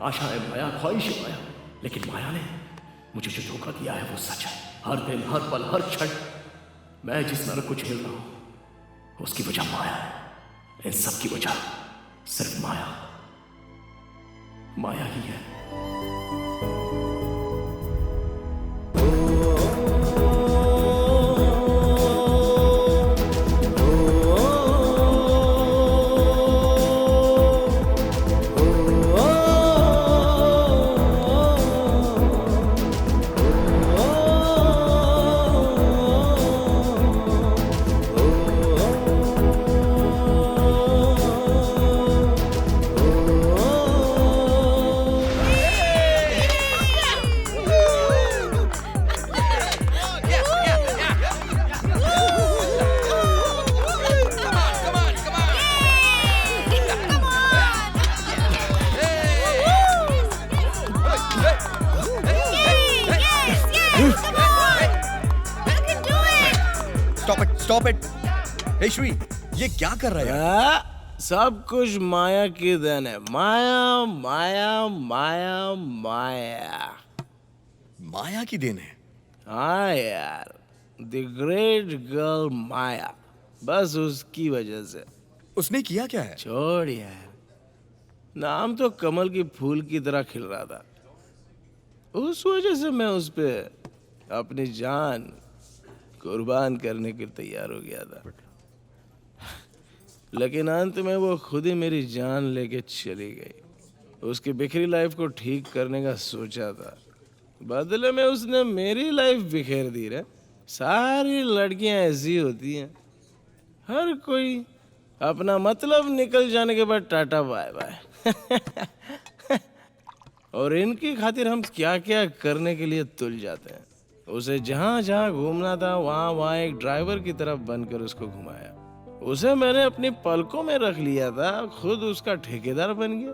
[SPEAKER 1] आशाएं माया, ख्वाहिश माया। लेकिन माया ने मुझे जो धोखा दिया है वो सच है। हर दिन, हर पल, हर क्षण मैं जिस नरक को झेल रहा हूं उसकी वजह माया है। इन सब की वजह सिर्फ माया, माया ही है।
[SPEAKER 4] Stop it. हे श्री, ये क्या कर रहा है यार?
[SPEAKER 1] सब कुछ माया की देन है। माया माया माया माया
[SPEAKER 4] माया की देन है।
[SPEAKER 1] हाँ यार, द ग्रेट गर्ल माया, बस उसकी वजह से।
[SPEAKER 4] उसने किया क्या है?
[SPEAKER 1] छोड़ यार, नाम तो कमल की फूल की तरह खिल रहा था। उस वजह से मैं उस पे अपनी जान कुर्बान करने के लिए तैयार हो गया था, लेकिन अंत में वो खुद ही मेरी जान लेके चली गई। उसकी बिखरी लाइफ को ठीक करने का सोचा था, बदले में उसने मेरी लाइफ बिखेर दी रे। सारी लड़कियां ऐसी होती हैं, हर कोई अपना मतलब निकल जाने के बाद टाटा बाय बाय। और इनकी खातिर हम क्या क्या करने के लिए तुल जाते हैं। उसे जहाँ जहाँ घूमना था वहाँ वहाँ एक ड्राइवर की तरफ बनकर उसको घुमाया। उसे मैंने अपनी पलकों में रख लिया था, खुद उसका ठेकेदार बन गया।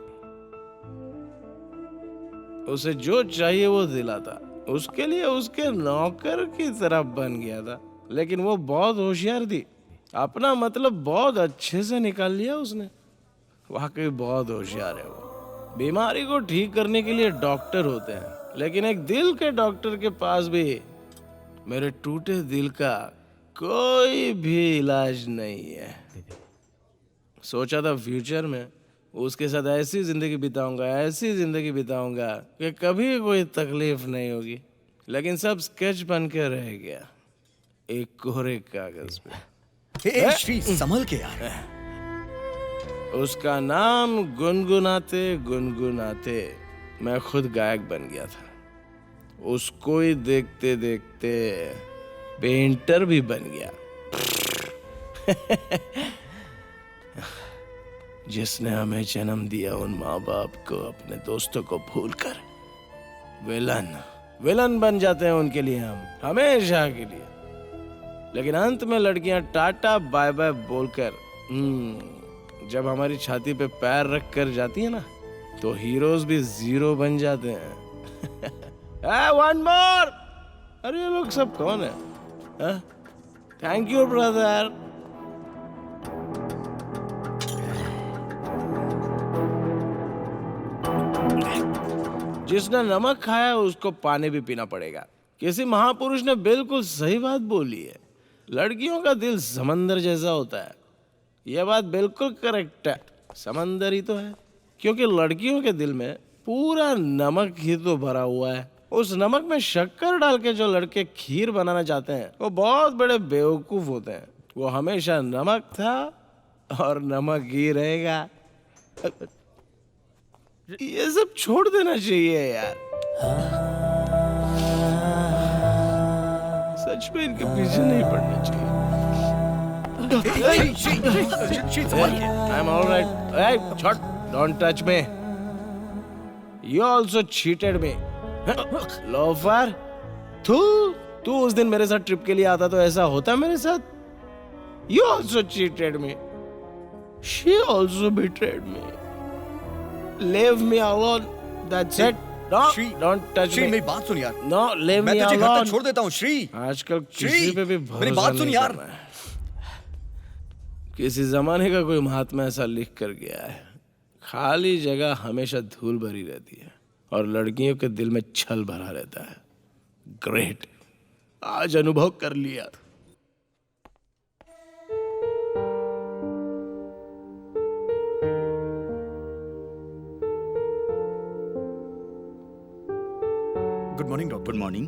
[SPEAKER 1] उसे जो चाहिए वो दिलाता, उसके लिए उसके नौकर की तरह बन गया था। लेकिन वो बहुत होशियार थी, अपना मतलब बहुत अच्छे से निकाल लिया उसने। वाकई बहुत होशियार है वो। बीमारी को ठीक करने के लिए डॉक्टर होते हैं, लेकिन एक दिल के डॉक्टर के पास भी मेरे टूटे दिल का कोई भी इलाज नहीं है। सोचा था फ्यूचर में उसके साथ ऐसी जिंदगी बिताऊंगा, ऐसी जिंदगी बिताऊंगा कि कभी कोई तकलीफ नहीं होगी, लेकिन सब स्केच बन के रह गया एक कोरे कागज पे।
[SPEAKER 4] श्री, संभल के यार।
[SPEAKER 1] उसका नाम गुनगुनाते गुनगुनाते मैं खुद गायक बन गया था। उसको ही देखते देखते पेंटर भी बन गया। जिसने हमें जन्म दिया उन माँ बाप को अपने दोस्तों को भूलकर विलन बन जाते हैं उनके लिए हम, हमेशा के लिए। लेकिन अंत में लड़कियां टाटा बाय बाय बोलकर जब हमारी छाती पे पैर रख कर जाती है ना, तो हीरोज भी जीरो बन जाते हैं। One more. अरे ये लोग सब कौन है? Thank you brother. जिसने नमक खाया उसको पानी भी पीना पड़ेगा, किसी महापुरुष ने बिल्कुल सही बात बोली है। लड़कियों का दिल समंदर जैसा होता है। यह बात बिल्कुल करेक्ट है, समंदर ही तो है, क्योंकि लड़कियों के दिल में पूरा नमक ही तो भरा हुआ है। उस नमक में शक्कर डाल के जो लड़के खीर बनाना चाहते हैं वो बहुत बड़े बेवकूफ होते हैं। वो हमेशा नमक था और नमक ही रहेगा। ये सब छोड़ देना चाहिए यार। सच में इनके पीछे नहीं पड़ना चाहिए। I'm all right. Hey, shut! Don't touch me. You also cheated me. Loafer. तू उस दिन मेरे साथ ट्रिप के लिए आता तो ऐसा होता मेरे साथ? You also cheated me. She also betrayed me. Leave me alone. That's it. No, don't touch
[SPEAKER 4] Shri
[SPEAKER 1] me.
[SPEAKER 4] मेरी बात सुन यार।
[SPEAKER 1] No, leave
[SPEAKER 4] मैं
[SPEAKER 1] me
[SPEAKER 4] तुझे घर
[SPEAKER 1] alone.
[SPEAKER 4] तक छोड़ देता हूँ श्री।
[SPEAKER 1] आजकल
[SPEAKER 4] श्री,
[SPEAKER 1] किसी पे भी
[SPEAKER 4] मेरी
[SPEAKER 1] भरोसा
[SPEAKER 4] बात सुन
[SPEAKER 1] नहीं
[SPEAKER 4] यार।
[SPEAKER 1] करना है। किसी जमाने का कोई महात्मा ऐसा लिख कर गया है, खाली जगह हमेशा धूल भरी रहती है और लड़कियों के दिल में छल भरा रहता है। ग्रेट, आज अनुभव कर लिया।
[SPEAKER 4] Good morning doctor.
[SPEAKER 11] Good morning.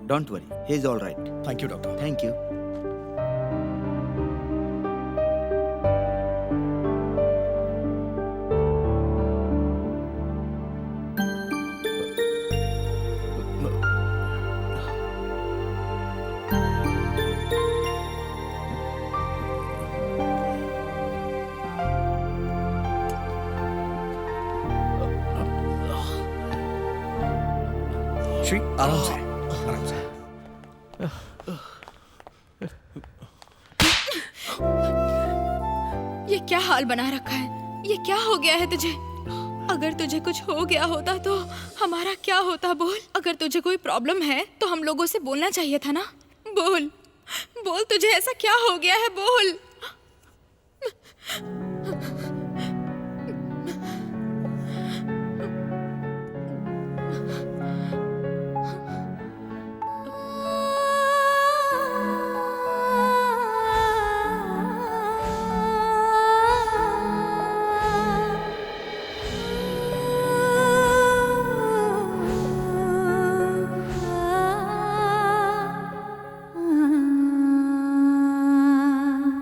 [SPEAKER 11] Don't worry, he is all right.
[SPEAKER 4] Thank you doctor.
[SPEAKER 11] Thank you.
[SPEAKER 4] Shri आराम से, आराम से।
[SPEAKER 14] ये क्या हाल बना रखा है? ये क्या हो गया है तुझे? अगर तुझे कुछ हो गया होता तो हमारा क्या होता? बोल। अगर तुझे कोई प्रॉब्लम है तो हम लोगों से बोलना चाहिए था ना। बोल बोल, तुझे ऐसा क्या हो गया है? बोल।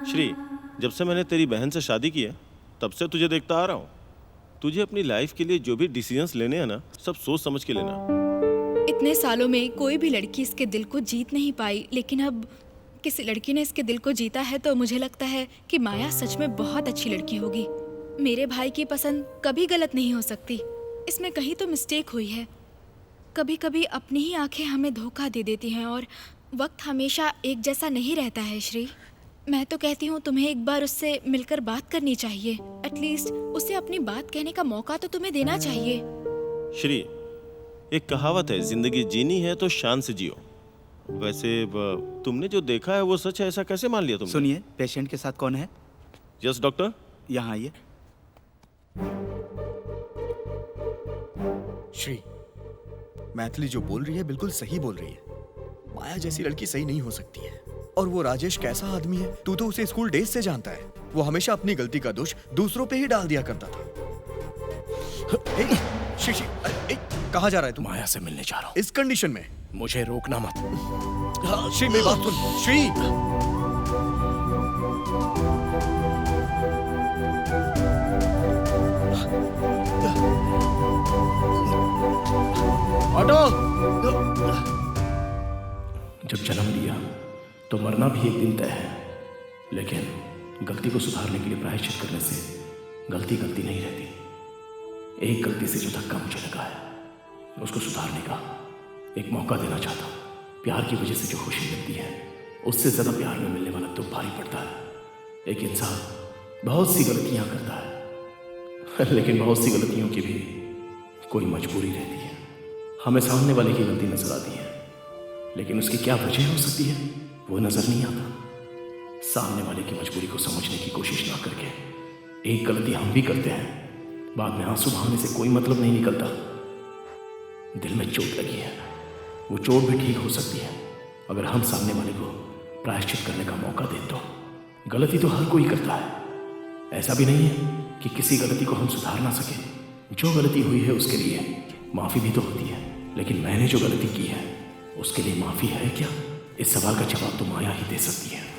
[SPEAKER 7] श्री, जब से मैंने तेरी बहन से शादी की है तब से तुझे देखता आ रहा हूँ। तुझे अपनी लाइफ के लिए जो भी डिसीजंस लेने हैं ना, सब सोच समझ के लेना।
[SPEAKER 14] इतने सालों में कोई भी लड़की इसके दिल को जीत नहीं पाई, लेकिन अब किसी लड़की ने इसके दिल को जीता है तो मुझे लगता है कि माया सच में बहुत अच्छी लड़की होगी। मेरे भाई की पसंद कभी गलत नहीं हो सकती। इसमें कहीं तो मिस्टेक हुई है। कभी कभी अपनी ही आंखें हमें धोखा दे देती हैं और वक्त हमेशा एक जैसा नहीं रहता है। श्री, मैं तो कहती हूँ तुम्हें एक बार उससे मिलकर बात करनी चाहिए। एटलीस्ट उसे अपनी बात कहने का मौका तो तुम्हें देना चाहिए।
[SPEAKER 7] श्री, एक कहावत है, जिंदगी जीनी है तो शान से जियो। वैसे तुमने जो देखा है वो सच है, ऐसा कैसे मान लिया तुमने?
[SPEAKER 11] सुनिए, पेशेंट के साथ कौन है?
[SPEAKER 7] Yes doctor.
[SPEAKER 11] यहाँ आइए।
[SPEAKER 4] श्री, मैथिली जो बोल रही है बिल्कुल सही बोल रही है। माया जैसी लड़की सही नहीं हो सकती है। और वो राजेश कैसा आदमी है, तू तो उसे स्कूल डेज से जानता है। वो हमेशा अपनी गलती का दोष दूसरों पे ही डाल दिया करता था। श्री, कहाँ जा रहा है तू?
[SPEAKER 1] माया से मिलने जा रहा हूँ।
[SPEAKER 4] इस कंडीशन में
[SPEAKER 1] मुझे रोकना मत।
[SPEAKER 4] श्री, मेरी बात सुन। श्री,
[SPEAKER 1] ऑटो। जब जन्म लिया तो मरना भी एक दिन तय है, लेकिन गलती को सुधारने के लिए प्रायश्चित करने से गलती गलती नहीं रहती। एक गलती से जो धक्का मुझे लगा है उसको सुधारने का एक मौका देना चाहता हूँ। प्यार की वजह से जो खुशी मिलती है उससे ज्यादा प्यार में मिलने वाला दुख भारी पड़ता है। एक इंसान बहुत सी गलतियां करता है, लेकिन बहुत सी गलतियों की भी कोई मजबूरी रहती है। हमें सामने वाले की गलती नजर आती है, लेकिन उसकी क्या वजह हो सकती है वो नजर नहीं आता। सामने वाले की मजबूरी को समझने की कोशिश ना करके एक गलती हम भी करते हैं, बाद में आंसू बहाने से कोई मतलब नहीं निकलता। दिल में चोट लगी है, वो चोट भी ठीक हो सकती है अगर हम सामने वाले को प्रायश्चित करने का मौका दें तो। गलती तो हर कोई करता है, ऐसा भी नहीं है कि किसी गलती को हम सुधार ना सके। जो गलती हुई है उसके लिए माफ़ी भी तो होती है, लेकिन मैंने जो गलती की है उसके लिए माफ़ी है क्या? इस सवाल का जवाब तो माया ही दे सकती है।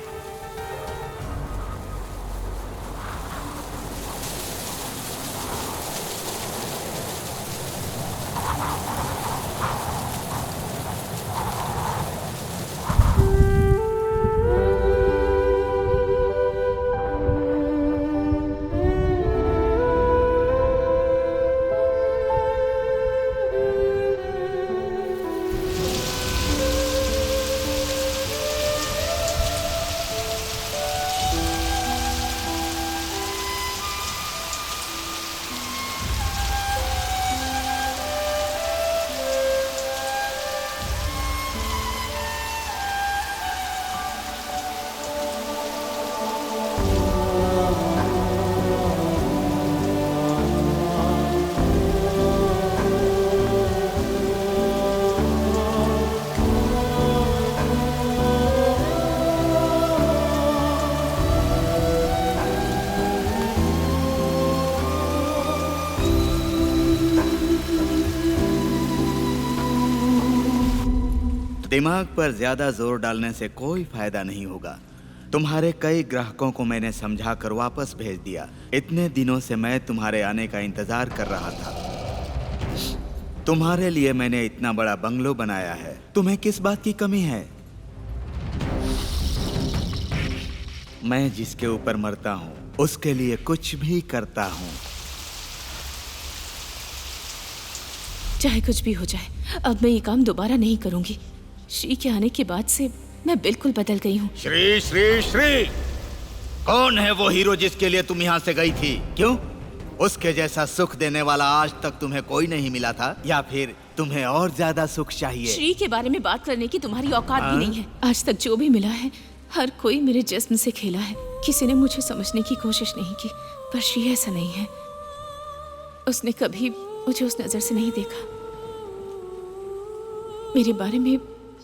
[SPEAKER 11] दिमाग पर ज्यादा जोर डालने से कोई फायदा नहीं होगा। तुम्हारे कई ग्राहकों को मैंने समझा कर वापस भेज दिया। इतने दिनों से मैं तुम्हारे आने का इंतजार कर रहा था। तुम्हारे लिए मैंने इतना बड़ा बंगलो बनाया है, तुम्हें किस बात की कमी है? मैं जिसके ऊपर मरता हूँ उसके लिए कुछ भी करता हूँ।
[SPEAKER 2] चाहे कुछ भी हो जाए, अब मैं ये काम दोबारा नहीं करूंगी। श्री के आने के बाद से मैं बिल्कुल बदल गई हूँ।
[SPEAKER 11] श्री श्री श्री कौन है वो हीरो जिसके लिए तुम यहाँ से गई थी? क्यों? उसके जैसा सुख देने वाला आज तक तुम्हें कोई नहीं मिला था, या फिर तुम्हें और ज्यादा सुख चाहिए?
[SPEAKER 2] श्री के बारे में बात करने की तुम्हारी औकात भी नहीं है। आज तक जो भी मिला है हर कोई मेरे जिस्म से खेला है। किसी ने मुझे समझने की कोशिश नहीं की, पर श्री ऐसा नहीं है। उसने कभी मुझे उस नजर से नहीं देखा। मेरे बारे में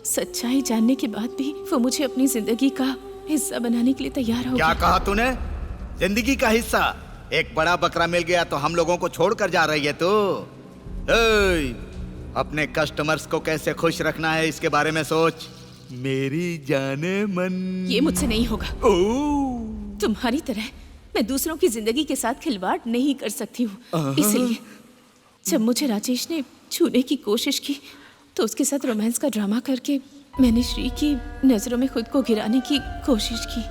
[SPEAKER 2] सच्चाई जानने के बाद भी वो मुझे अपनी जिंदगी का हिस्सा बनाने के लिए तैयार हो
[SPEAKER 11] क्या कहा तूने? जिंदगी का हिस्सा? एक बड़ा बकरा मिल गया तो हम लोगों को छोड़कर जा रही है तू? अपने कस्टमर्स को कैसे खुश रखना है इसके बारे में सोच। मेरी जाने मन।
[SPEAKER 2] ये मुझसे नहीं होगा। तुम्हारी तरह मैं दूसरों की जिंदगी के साथ खिलवाड़ नहीं कर सकती हूँ। इसलिए जब मुझे राजेश ने छूने की कोशिश की तो उसके साथ रोमांस का ड्रामा करके मैंने श्री की नजरों में खुद को गिराने की कोशिश की,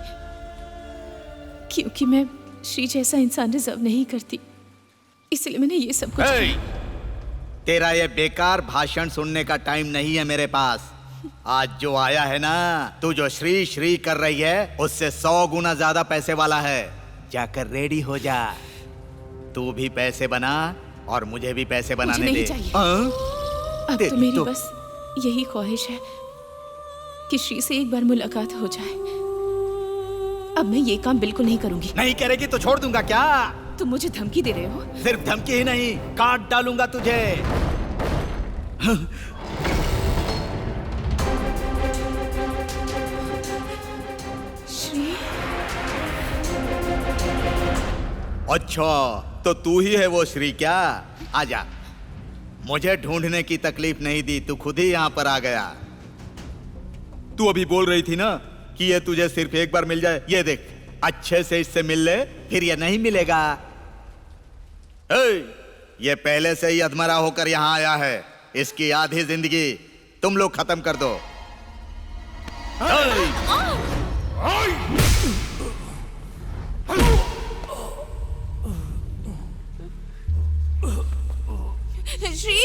[SPEAKER 2] क्योंकि मैं श्री जैसा इंसान डिजर्व नहीं करती। इसलिए मैंने ये सब कुछ
[SPEAKER 11] तेरा ये बेकार भाषण सुनने का टाइम नहीं है मेरे पास। आज जो आया है ना, तू जो श्री श्री कर रही है उससे 100 गुना ज्यादा पैसे वाला है। जाकर रेडी हो जा। तू भी पैसे बना और मुझे भी पैसे बनाने दे।
[SPEAKER 2] अब तो मेरी बस यही ख्वाहिश है कि श्री से एक बार मुलाकात हो जाए। अब मैं ये काम बिल्कुल नहीं करूंगी।
[SPEAKER 11] नहीं करेगी तो छोड़ दूंगा क्या?
[SPEAKER 2] तुम मुझे धमकी दे रहे हो?
[SPEAKER 11] सिर्फ धमकी ही नहीं, काट डालूंगा तुझे।
[SPEAKER 2] श्री?
[SPEAKER 11] अच्छा, तो तू ही है वो श्री क्या? आजा। मुझे ढूंढने की तकलीफ नहीं दी, तू खुद ही यहाँ पर आ गया। तू अभी बोल रही थी ना कि ये तुझे सिर्फ एक बार मिल जाए। ये देख, अच्छे से इससे मिल ले, फिर ये नहीं मिलेगा। ये पहले से ही अधमरा होकर यहाँ आया है। इसकी आधी जिंदगी तुम लोग खत्म कर दो।
[SPEAKER 2] श्री!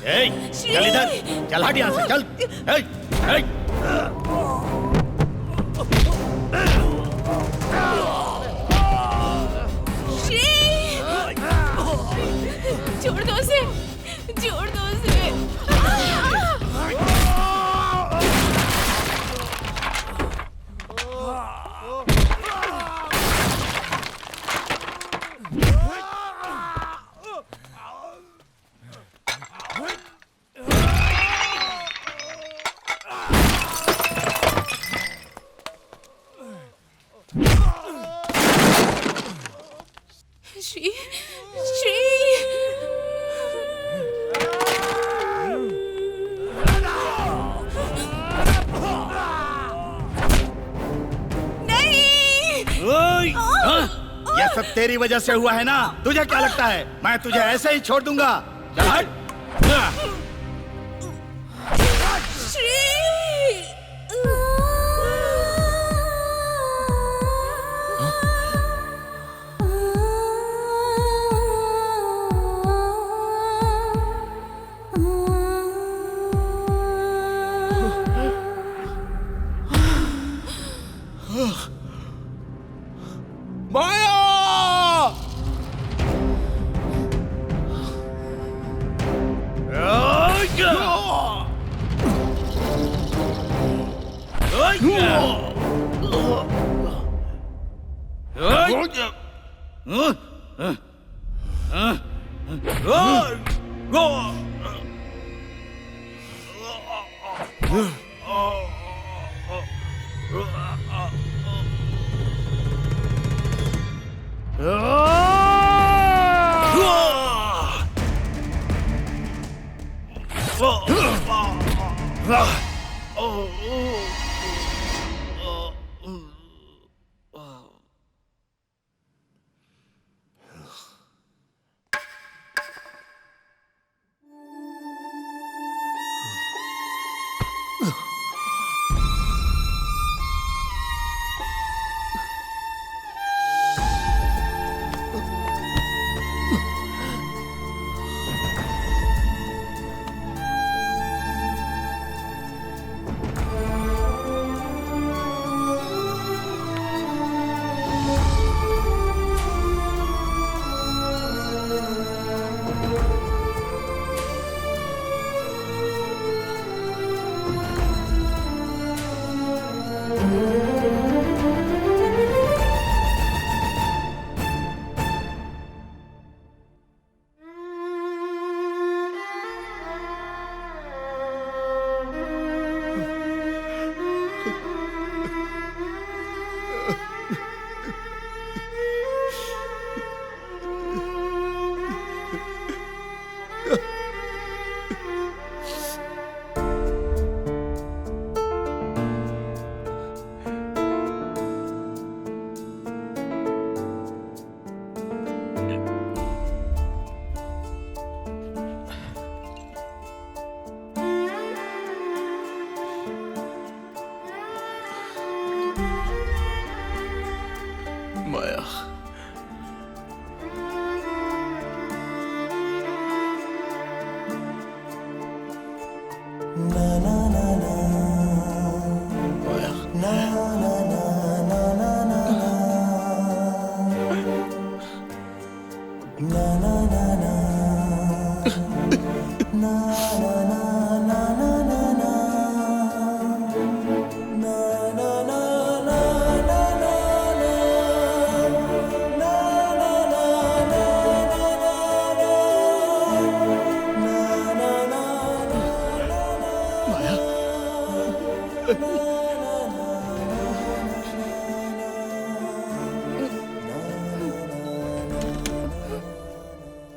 [SPEAKER 11] ए, चल इधर, चल हट यहाँ से, चल। ए, ए।
[SPEAKER 2] छोड़ दो उसे, छोड़ दो उसे। श्री, श्री।
[SPEAKER 11] ये सब तेरी वजह से हुआ है ना? तुझे क्या लगता है मैं तुझे ऐसे ही छोड़ दूंगा? चल हट।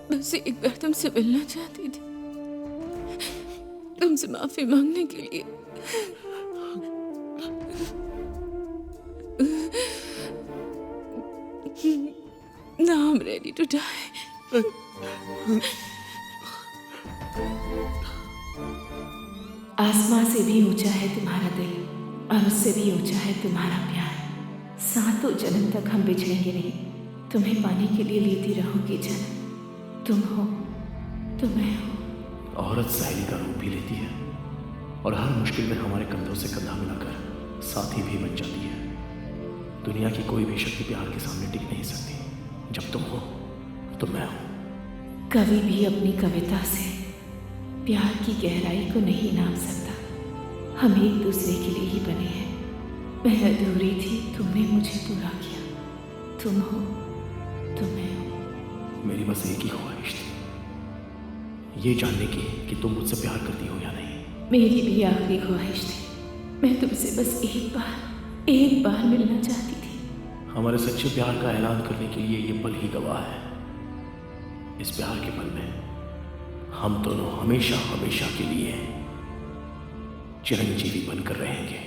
[SPEAKER 2] बस एक बार तुमसे मिलना चाहती थी, तुमसे माफी मांगने के लिए। Now I'm ready to die. आसमां से भी ऊंचा है तुम्हारा दिल और उससे भी ऊंचा है तुम्हारा प्यार। सातों जन्म तक हम बिछड़ेंगे नहीं, तुम्हें पाने के लिए लेती रहूंगी जन्म। तुम हो तो मैं हूँ।
[SPEAKER 1] औरत सहेली का रूप भी लेती है और हर मुश्किल में हमारे कंधों से कंधा मिलाकर साथी भी बन जाती है। दुनिया की कोई भी शक्ति प्यार के सामने टिक नहीं सकती। जब तुम हो तो मैं हूं।
[SPEAKER 2] कवि भी अपनी कविता से प्यार की गहराई को नहीं नाप सकता। हम एक दूसरे के लिए ही बने हैं। मैं अधूरी थी, तुमने मुझे पूरा किया। तुम हो तो मैं हूं।
[SPEAKER 1] मेरी बस एक ही ख्वाहिश थी, ये जानने की कि तुम मुझसे प्यार करती हो या नहीं।
[SPEAKER 2] मेरी भी आखिरी ख्वाहिश थी। मैं तुमसे बस एक बार मिलना चाहती थी।
[SPEAKER 1] हमारे सच्चे प्यार का ऐलान करने के लिए ये पल ही गवाह है। इस प्यार के पल में हम दोनों हमेशा हमेशा के लिए चिरंजीवी बनकर रहेंगे।